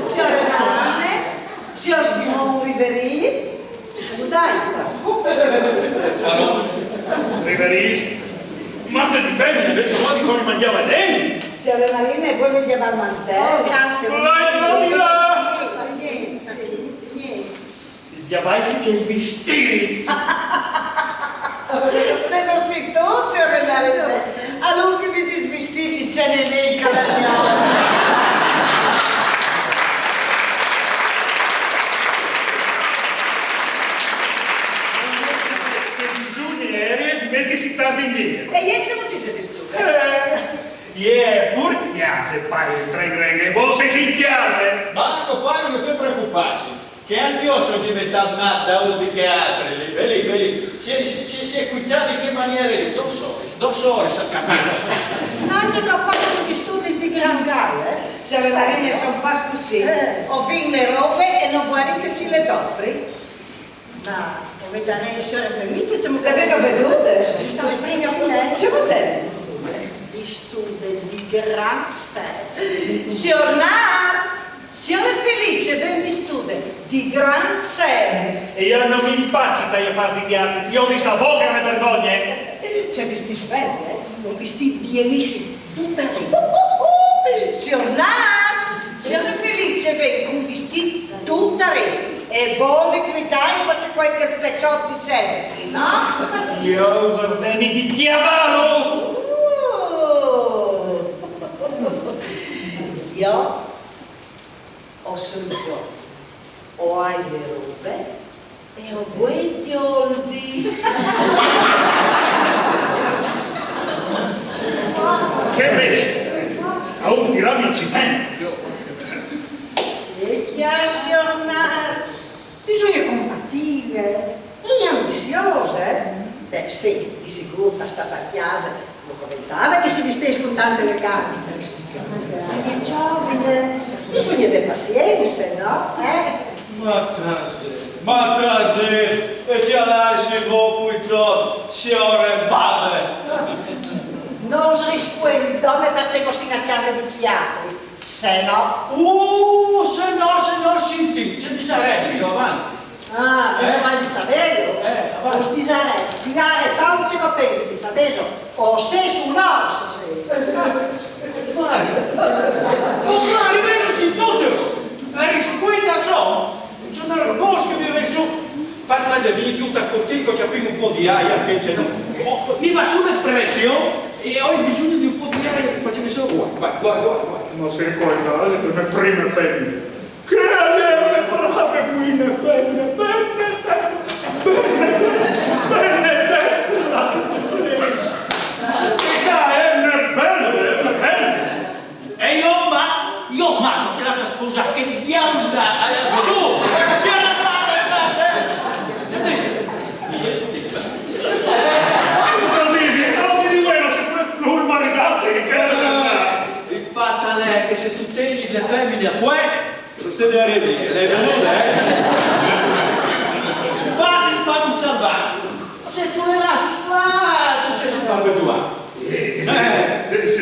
Signor Marane, signor Simone Riveri, dai qua. Riveristi. Matte di femmine, invece qua di come mangiava lei. Signor Marine, vuole chiamare mantello? Grazie. Di là. Niente. Gli avvisi che i vestiti. Preso sì tu, signor Marine. All'ultimo di svestisi ce ne venga la mia. Si tardi indietro. E ieri siamo ti sei visto? Pur piace pare tre greghe, voi sei sinchiare. Marco, qua non si preoccuparsi, che anche io sono diventato matta uno di che altri, vedi, si è cucciato in che maniere, 2 ore, sa capire. Anche che ho fatto gli studi di Gran Galles, se le marine sono pas così, ho vinto le robe e non vuoi che si le offri. Ma come da lei signore felice, siamo che avete vedute? Ci sto prima di me. C'è te? Di studi di Gran Serie. Signore felice, ben di studi di Gran Serie. E io non mi impaccio a fare di chiatis, io di savoca le vergogne. C'è vestiti belli, ho vestiti pienissimi, tutta rete. Signore felice, ben con vestiti tutta rete. E voi mi gridate, faccio qualche pezzotto di sede, no? Io uso bene di chiavaro. Io ho sorriso, ho hai le robe e ho quei soldi. Che pesce? A un tirarmi il cimento. E chiasionare. Bisogna compatire e ambiziose. Beh sì, di sicuro sta per chiesa lo commentava che si vestesse con tante eleganze. Ma è giovane, bisogna avere pazienza, no? Ma trase, e ti lasci voi poi signore Babbe. Non rispondo perché così a casa di chiacchiere, se no. Se no, senti, c'è di saresti, no? peso, o sei su un orso, sei. Compare, vedi si tutti. Eri su qui da so. C'è un bosco che viene su. Parla già di tutta cortico, c'è un po' di aria che c'è. Mi va su un'espressione e ho bisogno di un po' di aria che faccio solo guarda. Ma se ricorda, per me prima femmine. Che alle le parate qui in femmine. E io ma non ce l'ha sposare che ti pianta tu pianta sentite non di quello se lui maridarsi il fatto è che se tu tieni le femmine a questo non stai arrivi lei è venuta passi fanno salvarsi se tu le lasci tu sei su farlo giù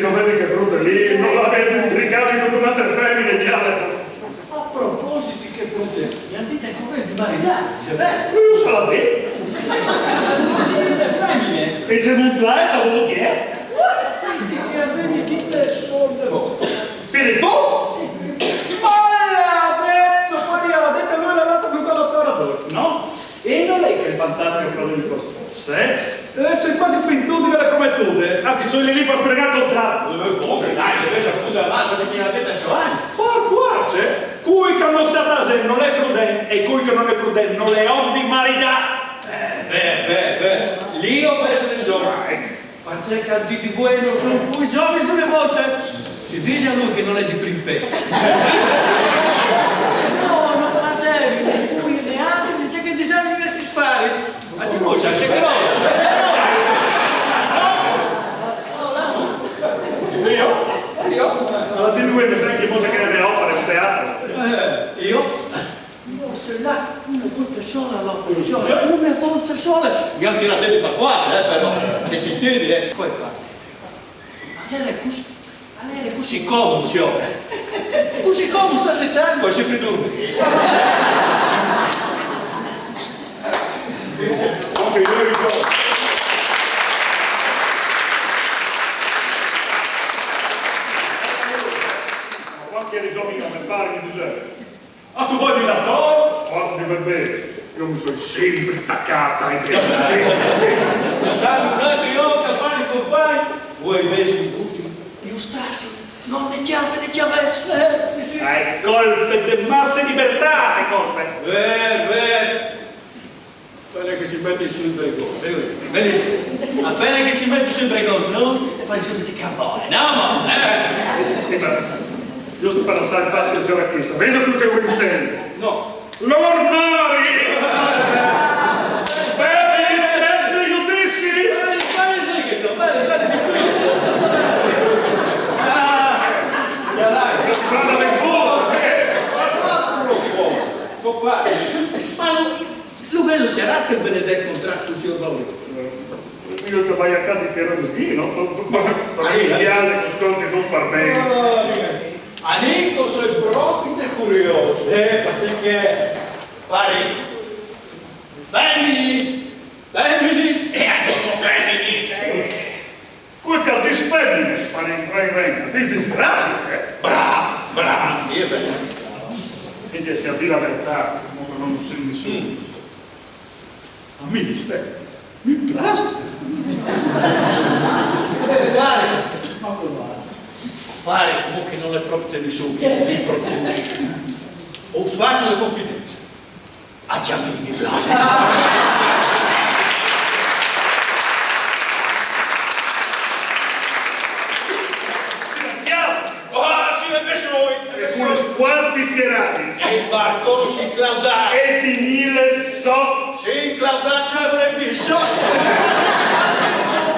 si non vede che brutta lì, non l'avete intrigato con un'altra femmina di Ale. a proposito di che fronte mi hanno detto con questo di maritare Isabella Io so la te. le femmine E c'è venuto là e sapevo chi è? sì che avvedi chi te sono Filippo? Adesso poi ho detto lui l'ha dato con quell'operatore. No? E non è che Il fantasma quello di costo. Se? sei quasi pintuti delle promettute. Anzi, sono lì per spiegare il contratto. dai invece appunto la mano se chi l'ha detta Giovanni Forse, cui che non sa base non è prudente e cui che non è prudente non è on di marità. beh lì ho perso le giovani perché che di bueno sono due giorni 2 volte si dice a lui che non è di primpè no non fa serio né cui né altri dice che disegni questi spari ma ti vuoi c'è Io? Alla TV mi sa che cosa che nelle opere in teatro. io se là una volta sola l'opposizione una volta sola mi hanno tirato di per qua però ne sentite poi fa ma lei è così comodo così comodo sta settando è sempre dormire Ok, io ricordo. Quanti eri giovani non mi pare di Giuseppe? Ah, tu vuoi di l'attore? Quanti per bene? Io mi sono sempre attaccata ai piedi, sempre. stanno un altro occhio a fare i compagni voi invece io strassi non ne chiave Colpe di masse libertà, le colpe. Appena che si mette sul bregone appena che si mette sul bregone no? Fai subito cavone no Sì, ma io sto per alzare il passo che sia la chiesa. Vedo più che vuoi mi senti. no Lord Mari! Bene, Vincenzo, giudissi! La strada del fuoco! Ma lo bello sarà che benedetto contratto sia valore Io che vai a casa che ero lì, no? Mi piace costante non far bene. Amico sei proprio curioso perché pare femminis e ancora femminis Quel che ti spegni, pare in venga, ti disgrazia, bravo io Quindi se a dire la verità, non sei nessuno. A me dispetta, mi piace. pare comunque non è proprio nessuno si propone o sfascio le confidenze a Giannini Blasi Con squarti serati e il barcone si claudato e di mille so si claudato cioè volevi dire so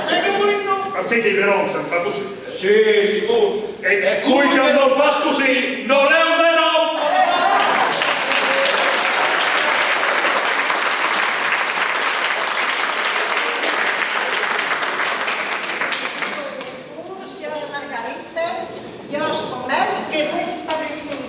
e che vuoi no? anziché il verone fa così sì sicuro e cui che non fa così non è un verone Signora Margarita, io scommetto che voi si sta benissimo.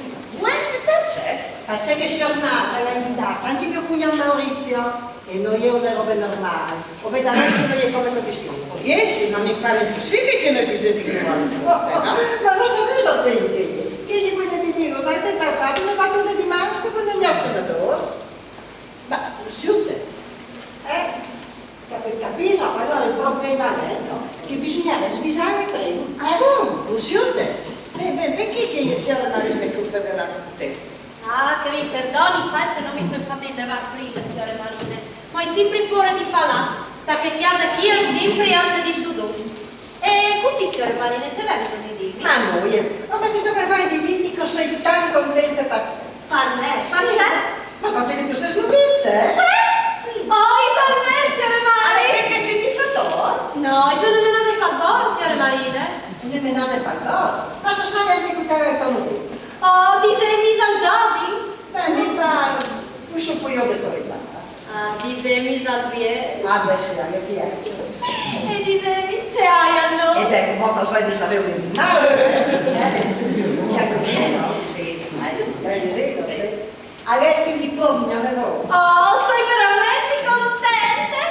Perché che sono nata, l'ha invitata, anche mio cugnato Maurizio. e non è una roba normale. O vedi adesso non è come che si Yes, ma mi pare possibile che non ti senti che vuole forte, no? ma non so cosa senti, che gli vuole dire, ma te t'ha fatto una battuta di mano se non gli senatore? Ma siute, Capisci? Allora il problema è no? Che bisognava svisare prima. non siute. Perché che io sia una rete che per la te? Ah, che mi perdoni, sai se non mi sono fatta interrompere, signore Marine. Ma è sempre pure di falà, perché chiesa chi è sempre anche di sudore. E così, signore Marine, ce l'hai bisogno di dirmi? Ma noi, ma tu dove vai di dirti che sei tan contenta per Parlè, ma c'è? Ma pensi che tu sei slovizia, C'è? Oh, mi salve, signore Marine! che sei di sotto? No, io sono nemmeno del calboro, signore Marine. Le menate pallone, ma se sai anche che è economia. Oh, ti sei misa al giorno? Beh, mi pare, tu so poi io detto il Ah, ti sei misa al piede. ah beh sì, anche ti E ti sei ce hai allora? ed è un po' da svegli sapere un master, a lei Filippo mi avevo. Oh, sei veramente contenta?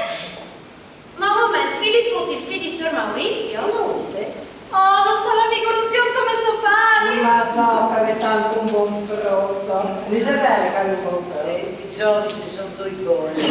Ma un momento, Filippo, il figlio di Sor Maurizio? Oh, non sarà mica lo spiosco messo pari? Ma no, che avete tanto un buon frutto. Dice bene che avete un buon frutto. Senti, giorni si sono due buoni.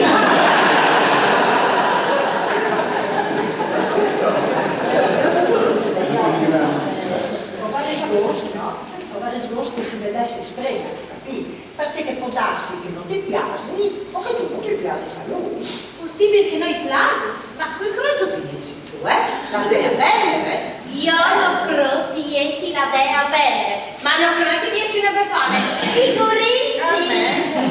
Fare sgosto che si vedesse sprega, capì? Perché che può darsi che non ti piaci o che tu non ti piaci a lui. Possibile che noi plasi? Ma come tu dici tu, La dea bene, Io non credo di essere la dea bene, ma non credo di essere una befana. Figurizzi!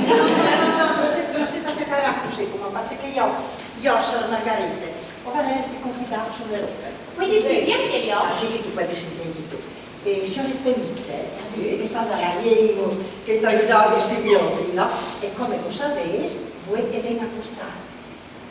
Non ti da chiacchierare così, come perché io sono Margherita, o vorresti confidare sulle robe. Puoi distinguerti io? Ah sì, che tu puoi distinguere tu. E signore Felice, che fa saraiello, che i giorni si vioti, no? E come lo sapete, voi che venga a costare.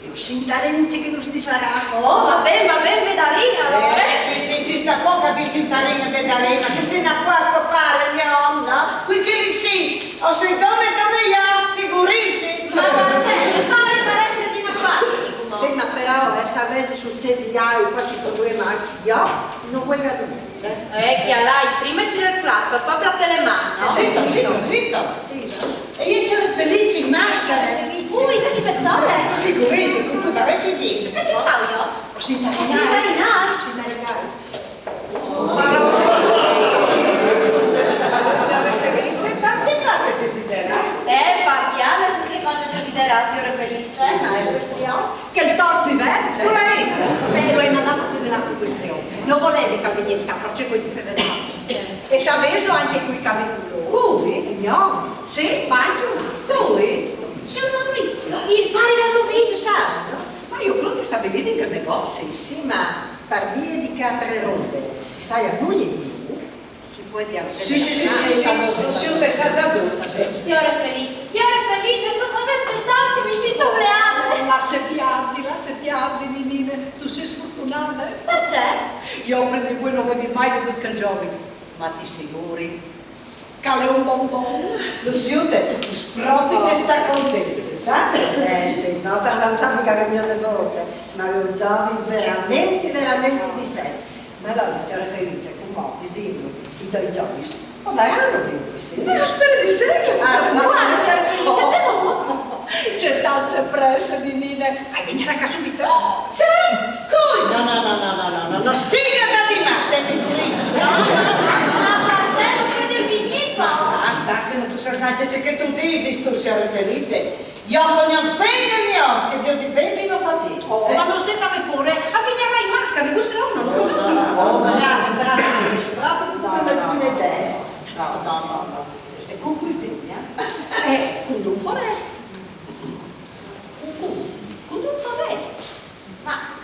E si tarenci che non si sarà. Oh, va bene, pedalina allora. sì, sta poca di sintarina pedalina, se sei da qua a stoppare, mio no? Qui che li sì, o sei dove io, figurissi. Ma Marcello, pare essere di una parte, sicuro. Sì, ma però se avete succede qualche problema anche io, non vuoi vedere. Che lei prima il tiro clap, poi platte le mani, no? Zitto. Sì. E io sono felice in maschera. Ui, sei di persone? Figurissi, con cui faresti dire. E ci sono io? Si Marinare? Signore Felice, tanti fate desiderare. Parliamo se si fanno desiderare, signore Felice. Ma è questione che il torso diverge. Lei lo è mandato a federato questione. Non volete che venisse a farci quei federati. E sapete anche qui capello. No. Sì, ma anche un Lui? Signor Maurizio, il pare l'hanno visto. ma io credo che sta vivendo in questo negozio. Sì, ma per via di che altre robe si sa a noi si può dire. Sì, signore sa già tutto. Signore Felice, se sapesse tanto mi si togliate. Lascia piardi, menine, tu sei sfortunata. Perché? Io prendo voi non avevi mai veduto che giovane, ma ti sicuri? Cale un bonbon. Lo siute, sprofite sta contesta, sa? Sì, no, per l'antico che mio nipote, ma lo giovane veramente di senso. Ma allora, signora Felice, come disegno i tuoi giovani, o daranno più, sì? Ma spero di sé. Guarda, signore Felice, c'è molto. C'è tante presse di Nine. Vai, vieni a casa subito. Sì? Come? No, stiga da di me, figurissi. Ma Marcello non credevi niente. Basta, che non tu sai c'è che tu dici, tu signore Felice. Io con io spegno mio, che vi dipende non fa niente. Oh, ma non stai pure, a venire in maschera, questo è uno, non lo conosco. Oh, bravo, proprio tutte le buone idee. No. E con cui tegna? Con un forest. Con un forest. Ma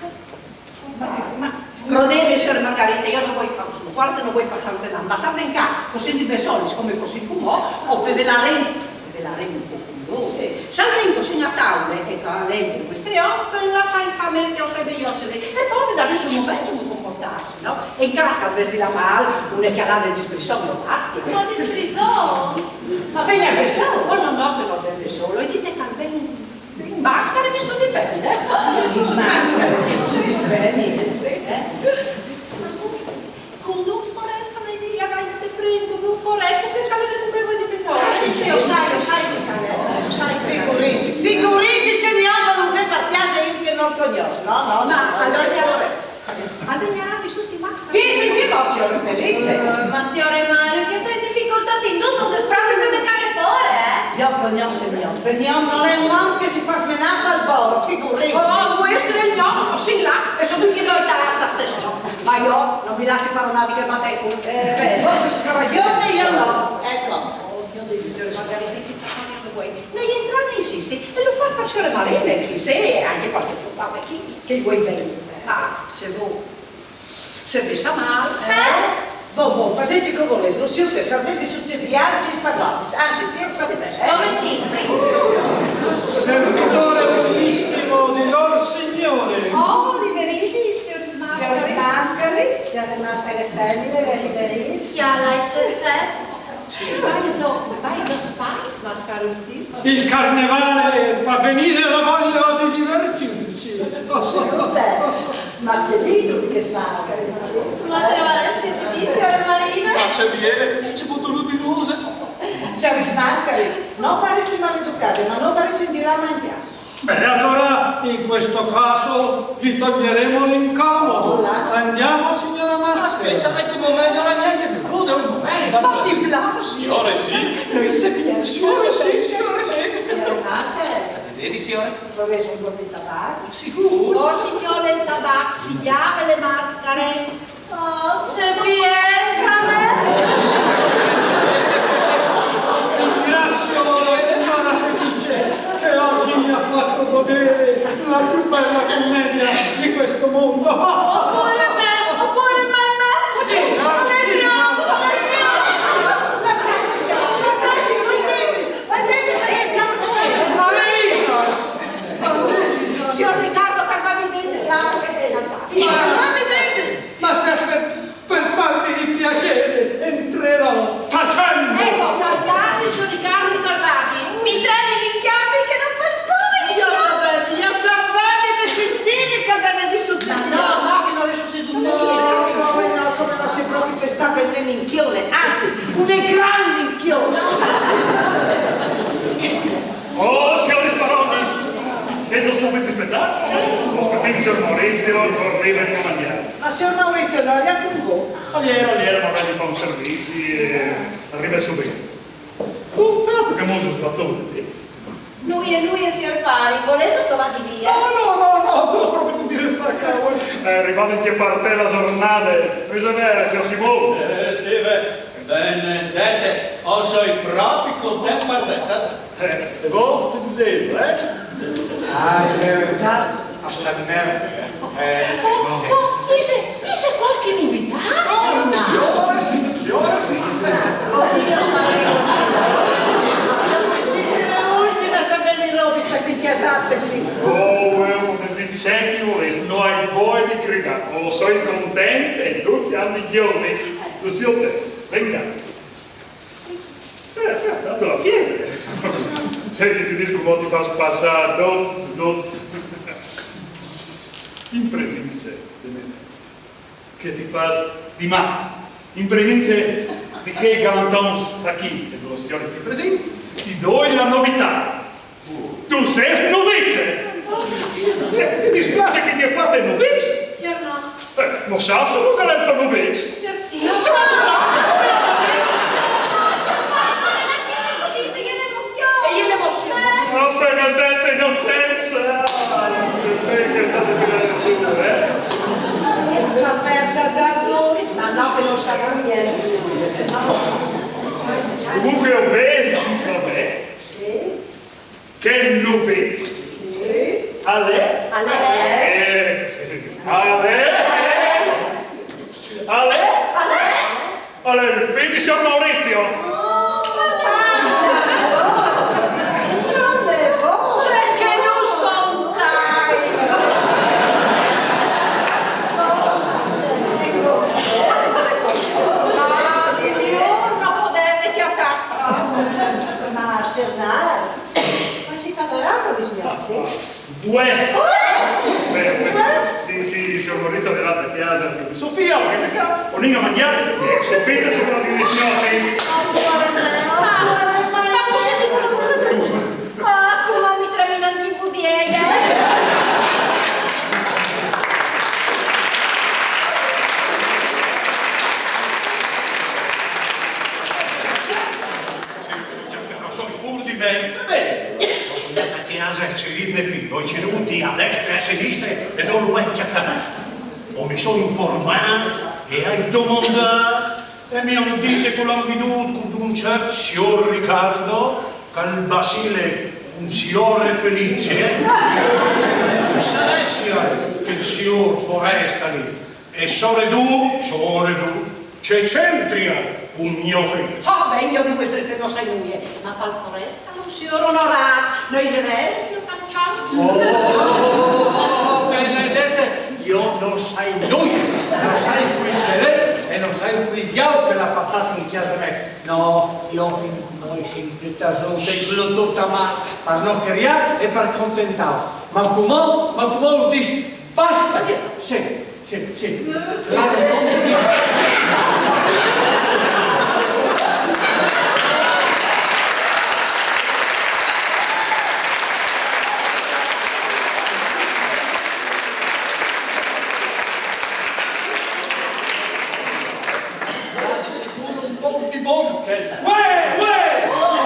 crodere, signor Margherita, io non vuoi fare solo, guarda, non vuoi passare un anno, ma salve in casa, così di besolis, come fossi il fumò, o fedelare un po'. Sì. Salve in consegna tavole e tra lei in queste opere, la sai famiglia o sai belliosi, e poi da nessun momento non comportarsi, no? E in casa vesti la mal, una chialata di sprisone lo basti. Sono di frisone. Ma vieni a pensare. Oh no, che non vende solo, e dite che almeno Maschere vestito di femmine? Maschere vestito di femmine? Con un foresta lei lì, avanti prendo, un foresta che c'è le come vuoi di Ah, sì, lo sai, figurisi se mi hanno un partiase io che non conosco, no, Ma allora andiamo vestiti di maschere. Chi si signore felice? Ma signore Mario, che hai difficoltà in tutto se spremi che mi caghe fuori, Io conosco il mio, per mio non è un uomo che si fa smenare al volo, figurisi. Oh, questo è il mio, sì là, e sono tutti noi tasta stesso. Ma io non mi lasci fare una di che mateco. Beh, voi siete scaraglione, io no. Ecco. Oh mio Dio, signore Margherita, chi sta parlando voi? Noi entrare insisti e lo fa spacciare Marina, chi se anche qualche frutata chi vuoi bene. Ah, se voi, se vi sa male, Boh, facete come volete, non siete, sapete succediare, ci spavate, anzi, più spavate. Come sempre. Servitore buonissimo di lor signore. oh, riveriti, signore Signore maschere femmine, riverisi. Ja, l'HSS. Vai lo spice, mascarutis. Il carnevale fa venire la voglia di divertirsi. Ma c'è lì che maschere. Ma te la siete di signore Marina? Ma c'è miele, c'è tutto luminoso. Siamo maschere, non paresse maleducate, ma non paresse di là mangiare. Beh, allora in questo caso vi toglieremo l'incomodo. Andiamo, signora Maschera. Aspetta, ecco un momento, non è neanche più crudo, è un momento. Ma ti piace? Signore, sì. Noi sappiamo. Signore, sì, signore, sì. Signore maschere, Vedi, signore? Dovete un po' di tabacco? Sicuro? oh signore il tabacco, si chiama le maschere. Oh, c'è Bianca. Ringrazio la signora Felice che oggi mi ha fatto godere la più bella commedia di questo mondo. Oppure me. Signor Riccardo Carvani dentro Ma se per farvi piacere entrerò facendo. ecco, tagliati signor Riccardo Carvani. Mi trevi gli schiaffi che non fai spogli. Io sapevo che sentivi che aveva vissuto. No, che non è successo Come no, sei proprio testato in un minchione, anzi, un gran minchione. Oh, signori Sparonis, senza stupidi spettacolo, lo signor Maurizio correva in mangiare. Ma signor Maurizio, non è anche un po'? Aliero, magari fa un servizio e arriva subito. Certo che muso sbattute. Lui e signor Pari, volete trovare via? No, tu proprio non ti resta a cavo. Arrivando in che parte la giornata, bisogna se si muove. Sì, bene, vedete, sono proprio contento per te. E voi ti dicevo, Ah, in verità, a San Nerve. Dice qualche novità? Signore sì. Io l'ultima sapere di roba, sta qui chiasate qui. Oh, uno del 27 ore, noi voi di gridare. Oh, sono contento e tutti hanno i giorni. Tu sei te, venga. Certo, dato la fiebre. Senti, ti dico come ti fa passare, in presenza di me, che ti passa di me, in presenza di che galantons aquí, e dello signore qui presenti, ti do la novità. Tu sei novice! Mi dispiace che ti fate novice? Signor no. Lo sa, sono che l'ho detto novice. Signor sì. E io l'emozione. Non stai perdendo innocenza! Non c'è che state tirando su, Essa persa già tu, ma no che non sa niente. Comunque ho visto, insomma, Sì, che novice. sì. Ale? Ale. Ale, il figlio di signor Maurizio! C'è che non scontai. Ma di diurno potete chiattare. Ma Sernare, ma si fa serata, mi spiace. Due. Sì, sono Maurizio dell'altra chiesa. Sofia, un inno mangiato, sapete se cosa mi dice? Ma possiete come mi tremino anche i budiei, Sono furdi bene. Sono andato a chiesa e ci ridne figlio, ho ceduti a destra e a sinistra e non lo è chiacchierato. Mi sono informato e hai domandato e mi hanno detto che l'hanno veduto con un certo signor Riccardo, che il Basile un signore felice. Sarà che il signor Foresta lì e sorredù, c'è Centria. Un mio figlio. Ah, beh, io di queste tre non sai nulla, ma pal foresta non si onorato, noi se ne si Oh, Benedette, io non sai nulla, non sai qui e non sai qui diavolo che l'ha portato in chiesa me. No, io fin come sempre tasone quello tutta ma per non chiariare e per contentare. Ma come lo dici? Basta! Sì.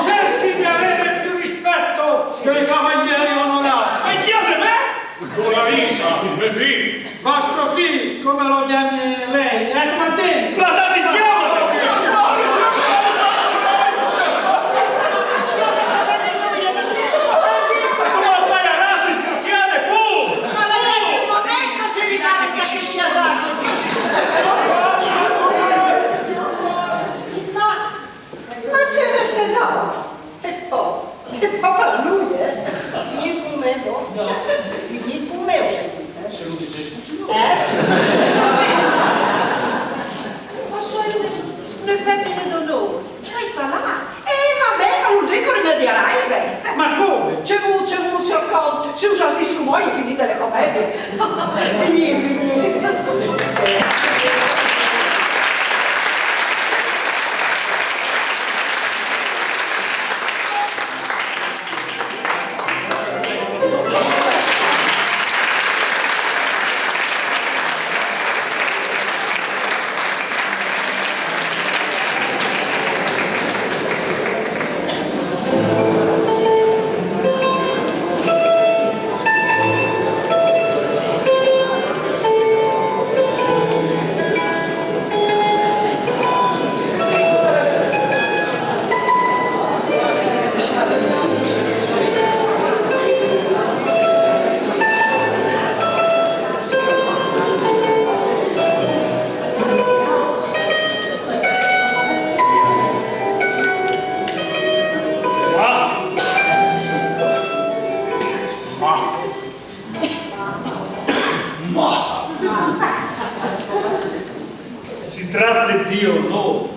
Cerchi di avere più rispetto dei cavalieri onorati. Ma in chiesa me? Con la risa, mio figlio. Vostro figlio, come lo chiami lei? Come te? Guardate, chiamate! Se lo dice scusi, Posso le femmine d'onore? Fai fa là. Vabbè, non lo dico, rimedierai, beh. Ma come? C'è un conto, si usa il disco poi e finite le commedie. E niente. Si tratta di onore,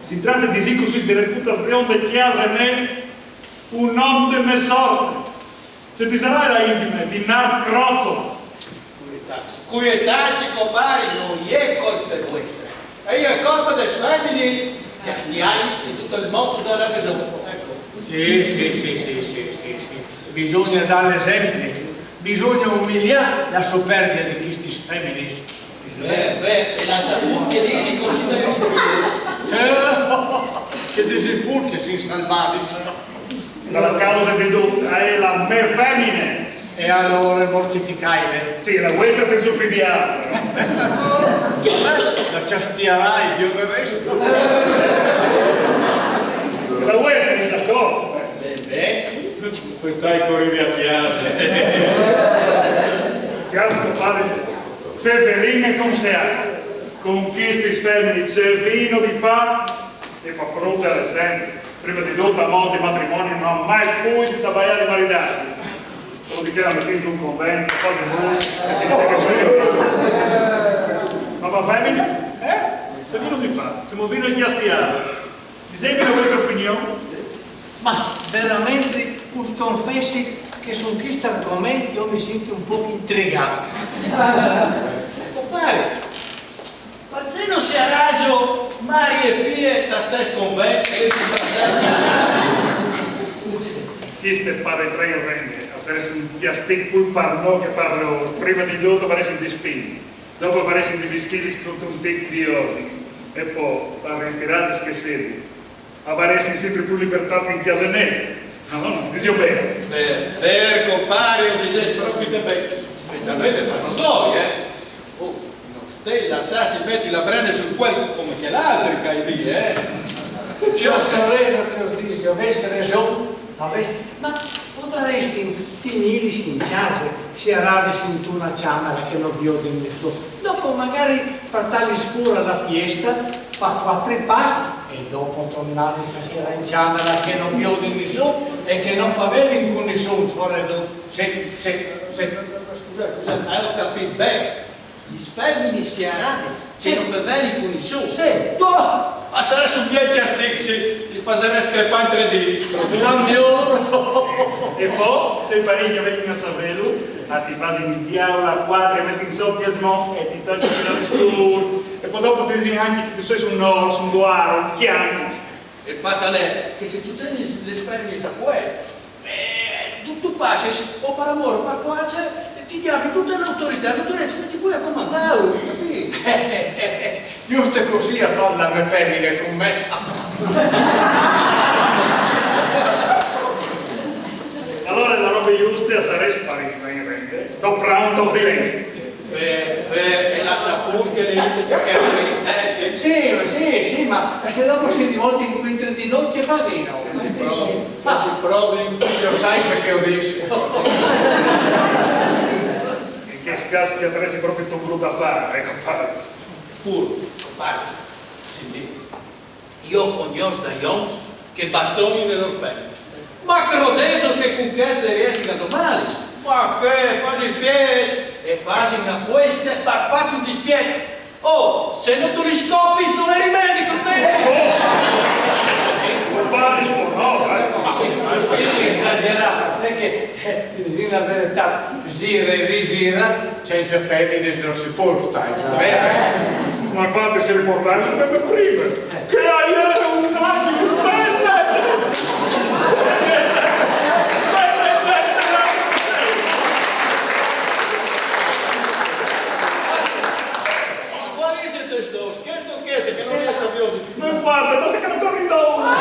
si tratta di reputazione di chiesa me, un nome di me sorte. Se ti sarai la intime di Nar Crozzo. Quietaci, compari, non è colpa vostra. E io è colpa dei femmini, gli anni di tutto il mondo della ragione. Ecco. Sì. Bisogna dare l'esempio, bisogna umiliare la superbia di questi femmini. E la salute dici così Che dici pur che si salvati. Dalla causa di tutta è la me femmine. E allora mortificare. Sì, la questa per suppidiare. La ciastierai più del resto. La questa è d'accordo. Aspettai che arrivi a chiesa. Chiaro scopare Severine con Seara. Con questi stemmi Cervino di fa e fa fronte all'esempio. Prima di tutto a molti matrimoni non ha mai poi di tagliare di maridarsi. Lo dichiara mettendo un convento, poi di voi, e finite che sei. Ma va femmina? Cervino di fa, siamo vino a chiastiare. Ti segui la vostra opinione? Ma veramente us confessi che su questo argomento io mi sento un po' intrigato. Compare, perché non si è raso Mari e figlie da stai convento? Questo pare tre rende, a essere un piastic cui parlò che parlò, prima di tutto parece di spini, dopo parece di vestiti tutto un tic di ordine, e poi parla in pirati che sedi, apparece sempre più libertà che in chiesa oneste. No, dico bene. Per compare, io dicevo proprio te bene, specialmente per noi, Oh, non stai la sa si metti la prende sul cuore come che l'altro che hai lì, Io sono reso che ho detto, aveste ragione, ma potresti tenere in casa se eravesi in una camera che non vi ho di nessuno. Dopo magari partali fuori alla fiesta, fa 4 pasti e dopo tornare stasera in camera che non vi ho di nessuno e che non fa bene con nessuno. Scusate, Ho capito bene. Gli spermini schiarati che non beveli con nessuno. sì, Tu, ma sarà su bianchi a sticci, li faserei screpare in 3 dischi. E poi, se parecchio vedi a Savello, a ti fai in diavola, 4, metti in sopra il mo e ti togli la mistura. E poi dopo ti dici anche che tu sei su un noro, su un guaro, un chianco. E fatta lei, che se tu tieni le spermini a questo, tu passi o per amore o per pace, ti diamo tutta l'autorità se ti puoi comandare, capito? giusto così a fare la mia femmina con me. Allora la roba giusta sarà sparita in rete, do pronto di rete. E la saputo che le dite che Sì, ma se dopo si rivolti in quinto di noi c'è fasino. si provi. Lo sai perché ho detto. E che scassi che avresti proprio tu voluto fare, ecco padre. Pur, compare, io conosco da Jones che bastoni nell'orpello. Ma credo che con queste riesci a domani. Ma che fai il piede e fai una questa per farti un dispiego. Oh, se non tu li scoppi non è rimedio con te. Non parli sporno, Esagerato, sai che di la verità gira e risira senza femmine non si può stare, vero? ma infatti se riportare su per prima, che hai un taglio Quali siete sto? Che non riesco a più. non guarda, basta che non torni da uno.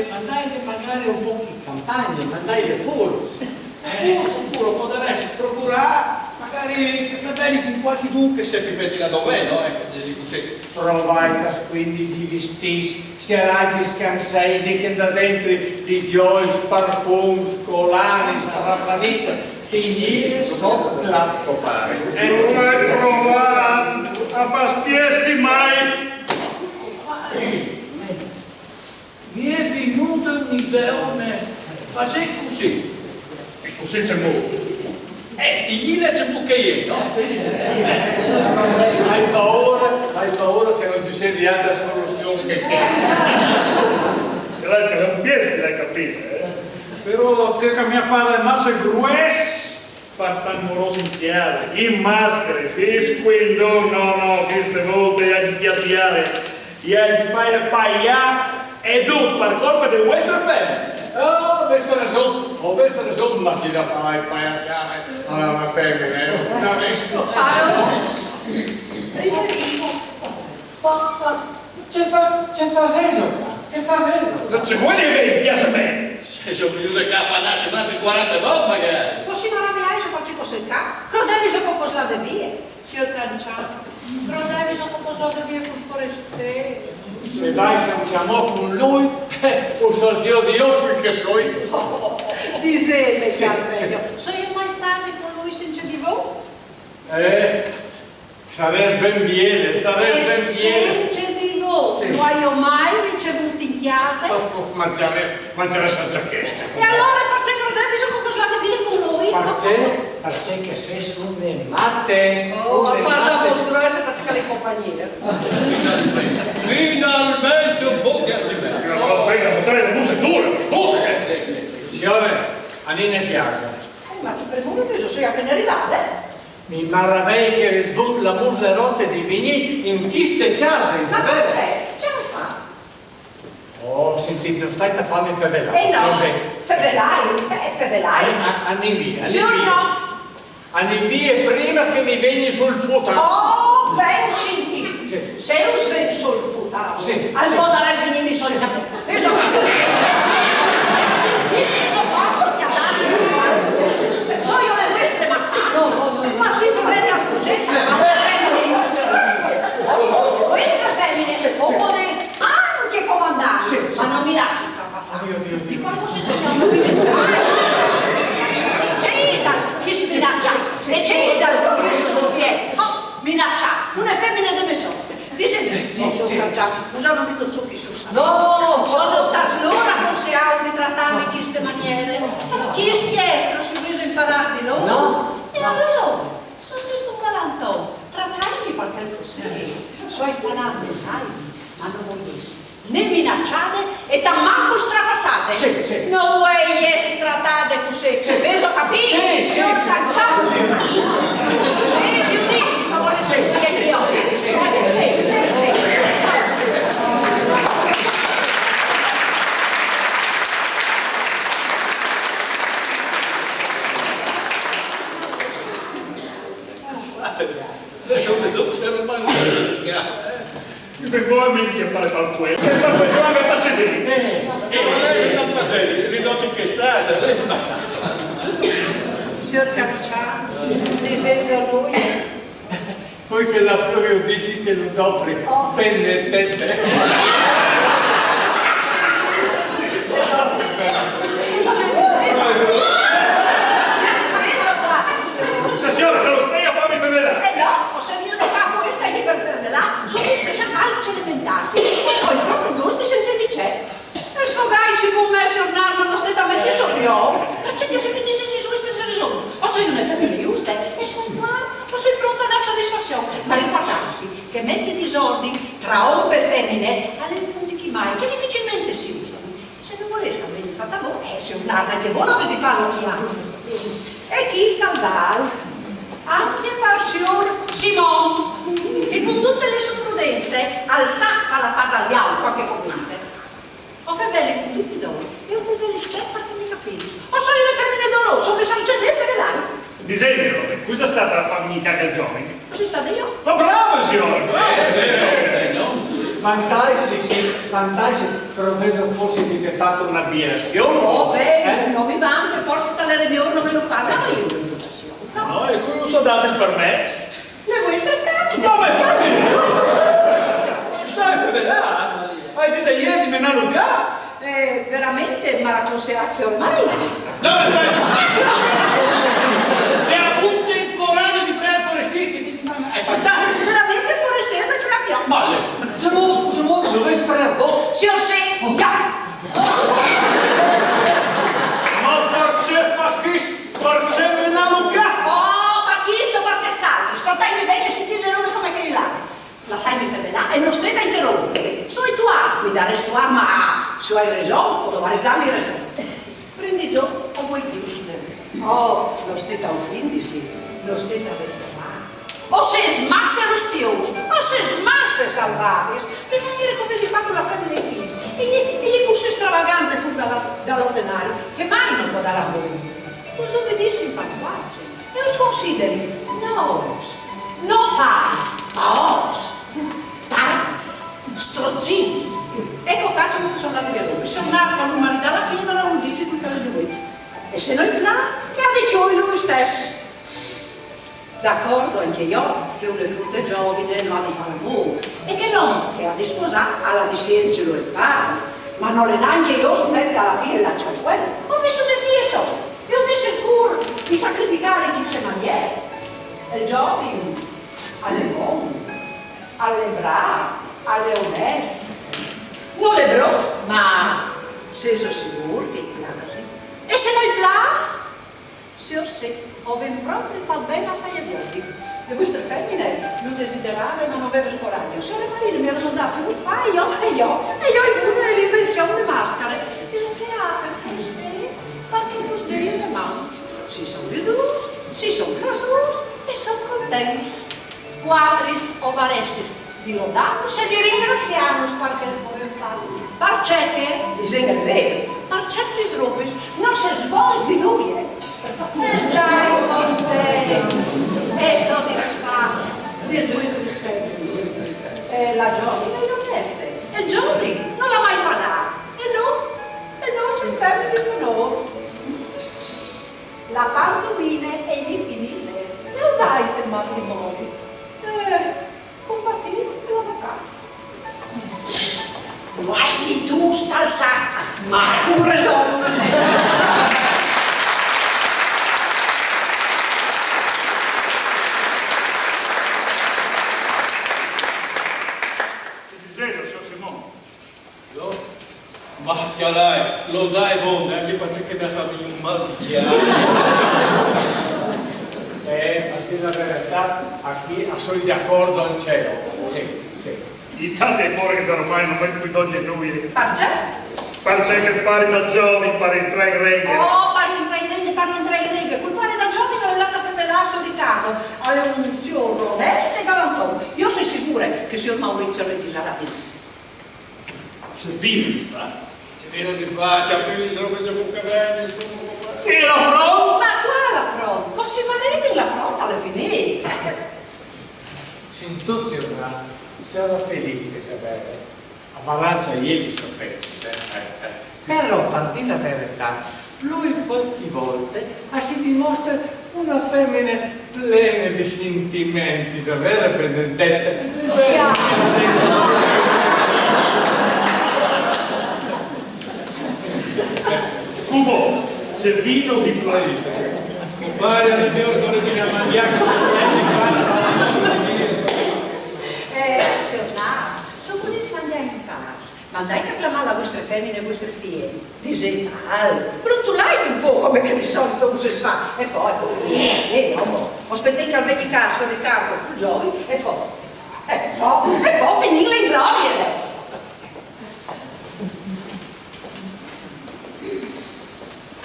Mandai magari un po' in campagna, mandai fuori. Oppure potrei procurare magari che fai con qualche tu che se ti metti là dove, no? Dico così. Provai a 15 vestiti, serati scansai, che da dentro di joys, parfums, colani, strapanita, finire sotto la copare. E come provare a bastiesti mai? Mi è venuta un'idea, fai così. E così c'è molto. Di lì c'è un che no? Hai paura che non ci sia di altra soluzione che te. E lei che non piesti, l'hai capito, Però che mia padre è massa gruesso, partan moroso in chiave, in maschere, bisquillo, no, queste volte hai di piattiare, hai di fare paià, e tu, per colpa di vostra femmina. Oh, questa ragione, ma chi da fare il pagliacciare alla femmina, una vista. Ma, c'è facendo? Che facendo? Se vuoi che mi piace a me. Se sono venuto a capo nascimento 40 volte magari. Così non avevi so faccio così qua. Credevi so come la via. Signor Canciano. Credevi so come la via con Forestieri. Se dai sentiamo con lui, un sortio di occhi che so io. Disete, Sì. Sono io mai stati con lui senza di voi? Sarebbe ben bene, Senza di voi. Sì. Non hai mai ricevuto in chiesa? Mangiare senza chiesto. E allora perché credevi so come la via con lui? Perché? perché se sono le matte. Oh, ma fa vostro essere perché le compagnie. Finalmente un po' di arrivare. No, aspetta, mostrare la musica dura, Signore, a me ne piace. Ma ci premuno che sono appena arrivate. Mi maravei che risvuot la musa rotte di vini in chiste ciase, Ma vero? c'è? Ce lo fa? Oh, senti, non stai a farmi fevelare. Eh no, fevelai. Anni via. Giorno. Via prima che mi veni sul futuro. Oh, ben sentito. Se non svegli sul futuro, Sì, al sì. modo da resigni solitamente. Faccio chiamare. So io le vestre massano. Ma si fa bene a così. Queste femmine, o poteste anche comandare, ma non mi lasci strapassare. Di quando si sentono Cesa, chi si minaccia? E Cesa, che sostiene? Oh, minaccia, una femmina deve sorte. Dice, sono scargiati, usano di non so chi sono stati. No! Sono stati loro a consigliare di trattarmi in queste maniere. Chi si estro si viso imparare di loro? No! E allora, sono un galantone, trattarmi qualche consiglio. Sono imparati, sai, ma non voglio essere né minacciate e tammanco strapassate. Sì. Non vuoi essere trattate così, peso capito? Sì. Cacciato. Sì, più dissi, sono le sentire io. Sì. Adesso mi devo stare male. Mi vengo a mente a fare palquello. Che fa quel giorno che faccio di? E non è una facile, ridotti che sta, Signor Capiciano, nel senso lui. Poi che la proprio dici che lo dopri, penne tette. Signore, te lo stai a farmi fevelare? No, ho segno da capo che stai lì per là, sono queste sciacalce elementarsi. E poi proprio Gus mi sente di c'è. E sfogai con me se ornarlo non stai da me che so io. Ma c'è che se mi dici su queste risorse. O sei una femmina giusta e sono qua, o sei pronta alla soddisfazione. Ma ricordarsi che mette disordini tra uomini e femmine alle punti chi mai, che difficilmente si usano. Se non volessi avermi fatta voi, se ornarla che voi non vi parlo chi ha. E chi sta dal? Anche per signor Simon, che con tutte le sue prudenze alzava la parla agli altri, qualche commento. Ho febelli con tutti i doni e ho febelli schiappa che mi capisco. O sono le femmine dolorose, che sono già fevelari. Disegnalo, cosa è stata la famiglia del giovane? Così state io? Ma bravo, signore! Fantastici, professor, forse ti hai fatto un'abbinazione. Oh, beh, non mi vanto, forse tale riunione non me lo fa, ma io l'educazione. No, e come sono dato il permesso? Le vostre femmine. No, ma stai fevelare? Hai detto ieri di menare un gatto? Veramente, ma la considerazione ormai. No, e appunto il Corano di tre forestiti. È fantastico. Veramente forestiera ce l'abbiamo. Ma Siamo dove speravo? Sì o sì? Già. Ma perché menare un gatto? Oh, ma chi sto perché stai? Ascoltai bene, sentite le robe come che là. La sai mi fai là e non stai a interrompere. Sono tu mi da restuar, ma se hai ragione, o dovrai darmi ragione. Prendi tu o vuoi più su te? Oh, lo stai a offendersi, lo stai a restaurare. O se smasse rostios, o se smasse salvatis, per dire come si fa con la femmina e figli. E gli così stravagante fu dall'ordinario, che mai non può dare a voi. Cosa obbedissi in pagliacce? E os consideri nos, non pares, ma os, tardes, strozzins. Ecco cacciano che sono andati a lui. Se un'altra l'umanità alla fine non lo dice qui per le due. E se noi plas, che ha detto lui stesso. D'accordo anche io che una frutta giovine non ha di fare l'amore e che non che ha di sposare alla di siercelo il pane, ma non le neanche io smette alla fine la ciacuella. Ho messo le fieso e ho messo il cur di sacrificare chi se maniere. E giovine alle buone, alle brave, alle oneste. Non le bro, ma se sono sicuro che classe. E se noi plas? Signor sì, ove proprio fa bene a fare gli occhi. Le vostre femmine lo desideravano ma non avevano il coraggio. Signore Marina mi hanno dato un paio e io pure l'invenzione di maschere. Il teatro fusteri, perché fusteri le mani. Si sono veduti, si sono casuti e sono contenti. Quadris o varessis di lodamus e di ringraziamus perché il povero fatto. Perché, disegna il vero, perché rupis non si svolge di lui. E stai contenti e soddisfatti di questi femmini. E la giovine è onesta, e il giovane non la mai farà. E non si fermi di nuovo. La pandumine e gli finite, lo dai il matrimonio. Compatino e l'avvocato. Guai tu sta sacca, ma un resolo. Ma che lei, lo dai buono, anche perché mi ha fatto un mal di chiaro. A dire la verità, qui sono d'accordo in cielo. Sì, sì. I tanti cuori che ormai non vengono più donne noi. Perché? Perché che pari da giovani, pari in tre reghe. Oh, pari in tre reghe. Quel pari da giovane non l'ha fevelato Riccardo. È un fiore oneste e galantone. Io sono sicura che il signor Maurizio le sarà di. Servino di fa. Servino di fa, capelli sono queste buche belle, sono... E la fronte? Ma quale fronte? Ma si va a la fronte alla finita. Sintuzionale, sono felice di sapere. A Valanza ieri sono pezzi, Però, per dire la verità, lui qualche volta si dimostra una femmina plena di sentimenti, davvero Benedetta. Cubo, servino di Florida. Compare al mio cuore di una mangiaca, Signor Nato, sono quelli di mangiare in casa. Mandai a chiamare la vostra femmina e i vostri figli. Dise tal, brontolai un po' come che di solito non si fa. E poi finire, no? Aspettai che almeno caso Riccardo più giovane e poi finirla in gloria.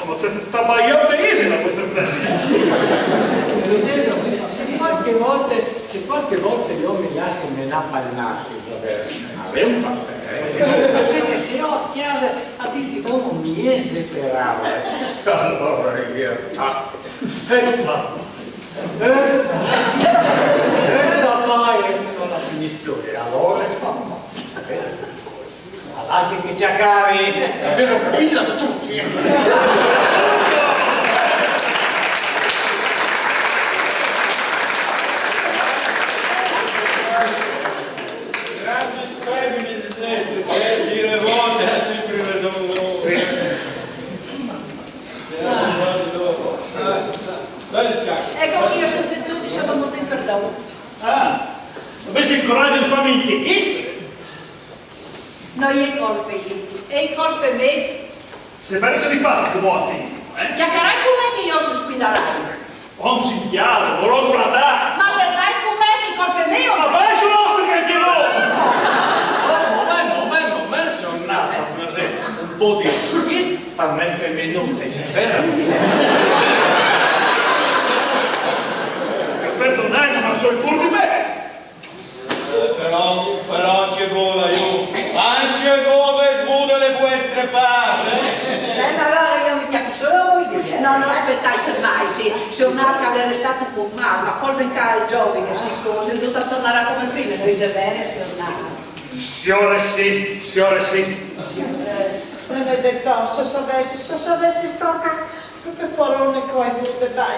Ma c'è tabagliatesima questa femmina. Se qualche volta io mi lascio me la pannassi, Avevo un passaggio. se io a chiave a dirsi come mi è separava. Allora io... Poi non la finisce, allora lasci che ci cari, Però capilla tu, grandi femmine di sette, se dire volte ha sempre ragione loro. Dai scacchi. Ecco che io sono venuti, sono molto in perdono. Ah, avessi il coraggio di farmi inchietista. Non è colpa io, è colpa me. Se pensi di fare come a te, Chiacchierai con me che io sospiderai. non si chiama, non lo sbradare. Ma per lei con me che colpa me o Ma vai sul nostro che ti momento sono nata un po' di schifo per mentre minute stasera. Perdonai, ma sono pur di me. Però anche voi, anche voi svuote le vostre pace. Ma allora io mi chiamo solo voi dire. No, no, aspettai per mai, sì. Se un'altra le è restato un po' male, ma col vencare il giovane che si sposa, è dovuta tornare come prima, noi se bene, se non Signore sì. Benedetto, se sapessi storca, che parole coi tutte dai.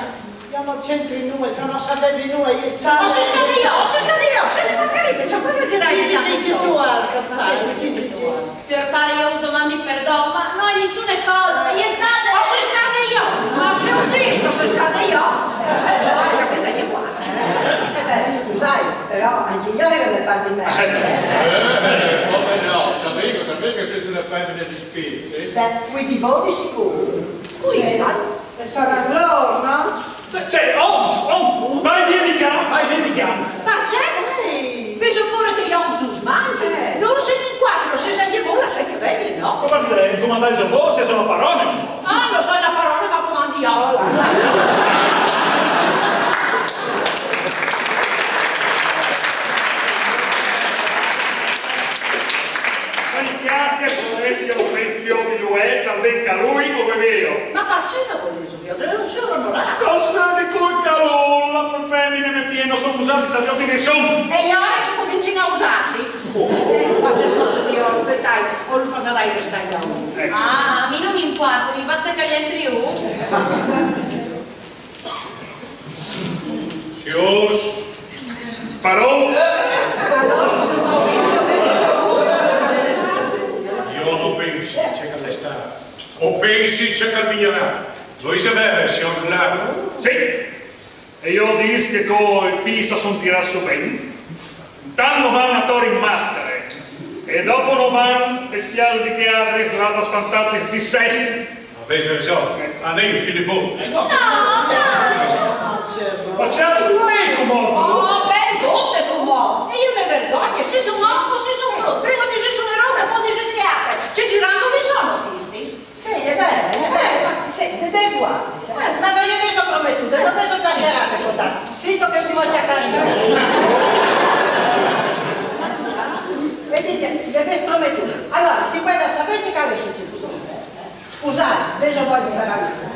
Io non c'entri noi, se non sapevi noi, io stavo... Sono stata io, se ne magari che c'ho proprio girare Dici tu altra, dici tu. Signor Pari, io vi domandi perdono, ma non hai nessuna colpa, io state... sono stata io, ma se ho detto, sono stata io. Sapete che qua. Scusai, però anche io ero le parti me. Come no, sapevi che sei una femmina di spirito, sì? Beh, fui di voi sicuro. Qui, sai? E sarà loro, no? bene, comandare il voi, se sono parole. Ah, lo so la parola, ma comandi io. Vorresti un vecchio di lui, salvenca lui o io? Ma facendo con il suo, non sono onorato. Cosa di cui calore, per femmine me pieno, sono usati saggiotti che sono. E io ora che cominciano a usarsi? Faccio sotto di oro, aspettai, o lo farai restare da uno. Ah, a me non mi importa, mi basta che gli entri io. Signors, parole. Io non pensi, c'è che l'està. O pensi, c'è che via. Vuoi sapere, signor Lago? Sì, e io dico che con il fissa sono tirato bene. Intanto vanno a torre in maschere. E dopo non vanno e fiale di che ha reso sfantate di sesti. Avete ragione, a lei Filippo. No, Ma certo lei comodo. Oh, ben tutte come. E io ne vergogno, se sono morto, se sono brutto. Prima di se sono robe, poi di se schiate. Cioè girando mi sono visti. Sì, è vero. Sì, te guardi. Ma non gli mi sono promettuto, non mi sono già serate con te. Sito che si voglia caricare. Vedete, gli avevo promettuto. Allora, si può sapere che è successo. Scusate, adesso voglio imparare.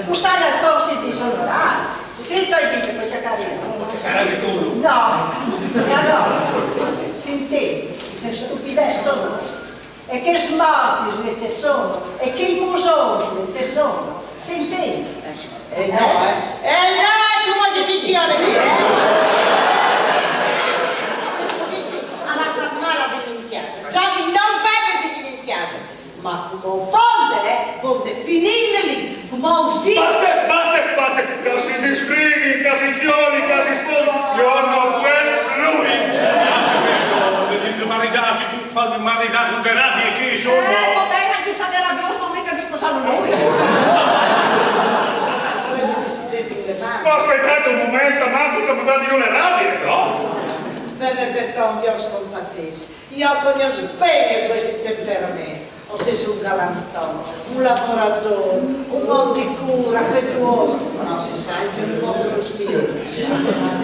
Usare al corsi disonorati. Sento i dite perché caricare. No. E allora, sentite, se stupidezze sono. E che smorti ne sono. E che musoni ne sono. Sentite. No, tu voglio ti girare qui. Alla farmala di minchiasa. Giovi non fai di minchiasa. Ma confondere, ponte finire lì. Basta, casi di scrighi, casi fiori, casi spoli. Io non questo lui. Vedete maridarsi, fanno maridare con che rabbia che sono. Va bene, anche se era giusto, mica di sposare lui. Ma aspettate un momento, manco che mi danno io le rabbie, no? Benedetto, io ascoltatesi. Io conosco bene questi temperamenti. O sei un galantone, un lavoratore, un uomo di cura, affettuoso, ma si sa che un uomo dello spirito.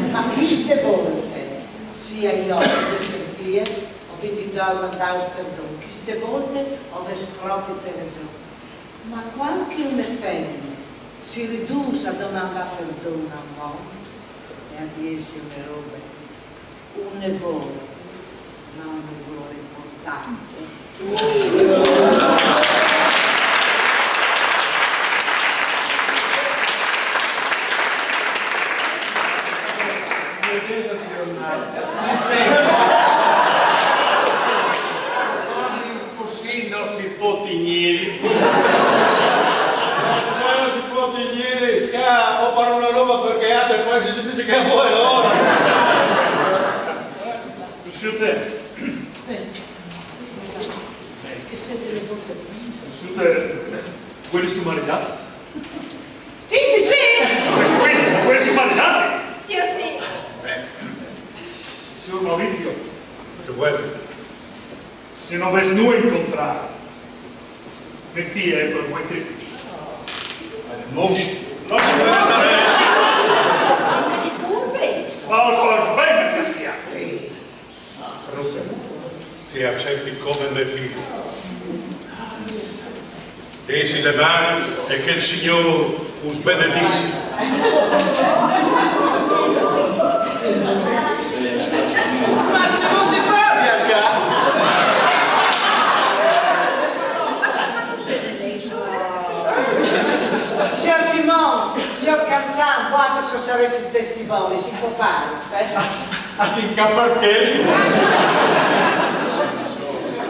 Ma queste volte, sia io che queste vie, ho vinto mandato perdono, queste volte ho proprio ragione. Ma quando una femmina si riduce a domandare perdono a un uomo e a dirsi una roba, un lavoro, non un lavoro importante. Così non si può tenere. Non si può tenere, o fare una roba perché ha e poi si dice che a voi loro. Siete, quelli stu maritati? Questi sì! Quelli stu maritati? sì o sì. Signor Maurizio, Che vuoi? se non avessi noi incontrato, metti per questi Mosci. Non si può stare. ma bene cristiano. Ti accetti come me figlio. Desi le mani e che il Signore us benedica. Ma se non si fa, Bianca? Signor Simone, signor Cancian, quando se saresti testimoni, si può fare, Assim cá perché?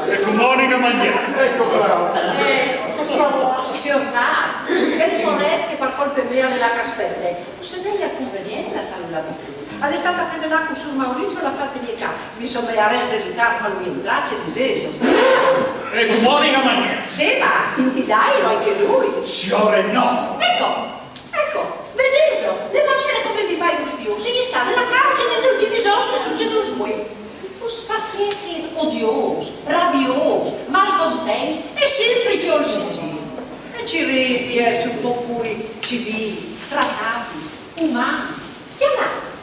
E con Monica Magnani. Ecco bravo. Signor Naro, che foreste per colpe mia della caspelle, se lei è conveniente la salute di più. È stata fedelato sul Maurizio la fatta di ca. Mi sono a restare di carta al mio braccio di seso. E con Monica Magnani. Sì, ma intidai anche lui. Signore no. Ecco, vedeso, le maniere come si fa in spio, si sta nella causa e negli ultimi giorni succedono suoi. Us fa essere odioso, rabbioso, malcontento. tens è sempre che ho il sigillo. E ci ridi su procuri civili, trattati, umani.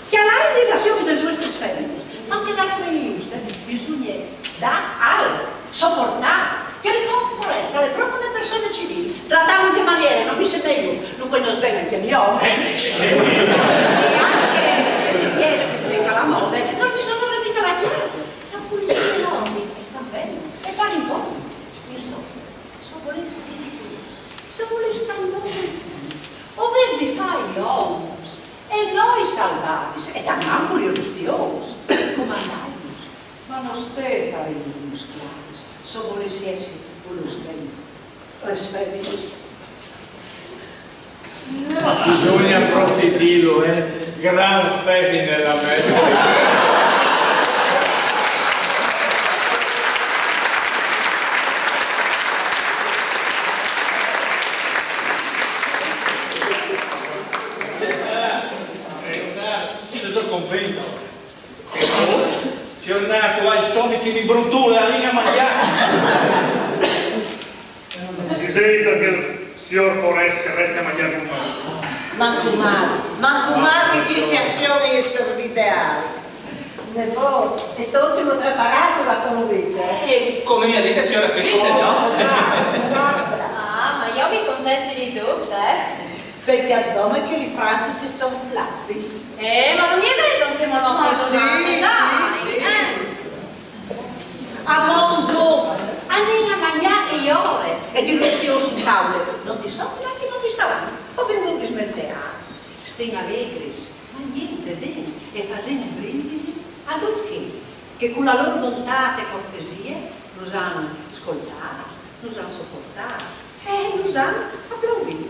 Che alla realizzazione delle nostre sfere, anche la roba giusta, bisogna dare, sopportare, che il corpo foresta, le proprie persone civili, trattare in che maniera, non mi sembra giusto, non puoi non sbagliare anche mio. E anche se si riesce la moda, non bisogna replicare la chiesa. La pulizia enorme, sta bene, e pare in buono. Insomma, se vuole stare chiesa, se vuole stare in buono, o vedi di fare gli omos, e noi salvati, e también los dios, comandarios, ma non spetta i muscoli, se volessi essere los beni, les feminis. Bisogna proprio dirlo, gran femmine la messa. Convento che si è nato ai stomaci di bruttura a mangiare. Disegna che il signor Foreste resta a mangiare un po'. Manco male che queste azioni sono ideali. Quest'ultimo trattarato la conoscenza. E come mi ha detto signora Felice, no? Ah, ma io mi contento di tutto, Perché a dome che li francesi sono flappis. Ma non mi è messo che non ho perdonati, dai! A mondo, a nella mangiare le ore e di questi ospitali. Non ti so neanche non ti saranno. Ho venuto a smettere. Stin allegris, mangiando, bevendo e facendo brindisi ad occhi che con la loro bontà e cortesia nos hanno ascoltato, nos hanno sopportato e nos hanno applaudito.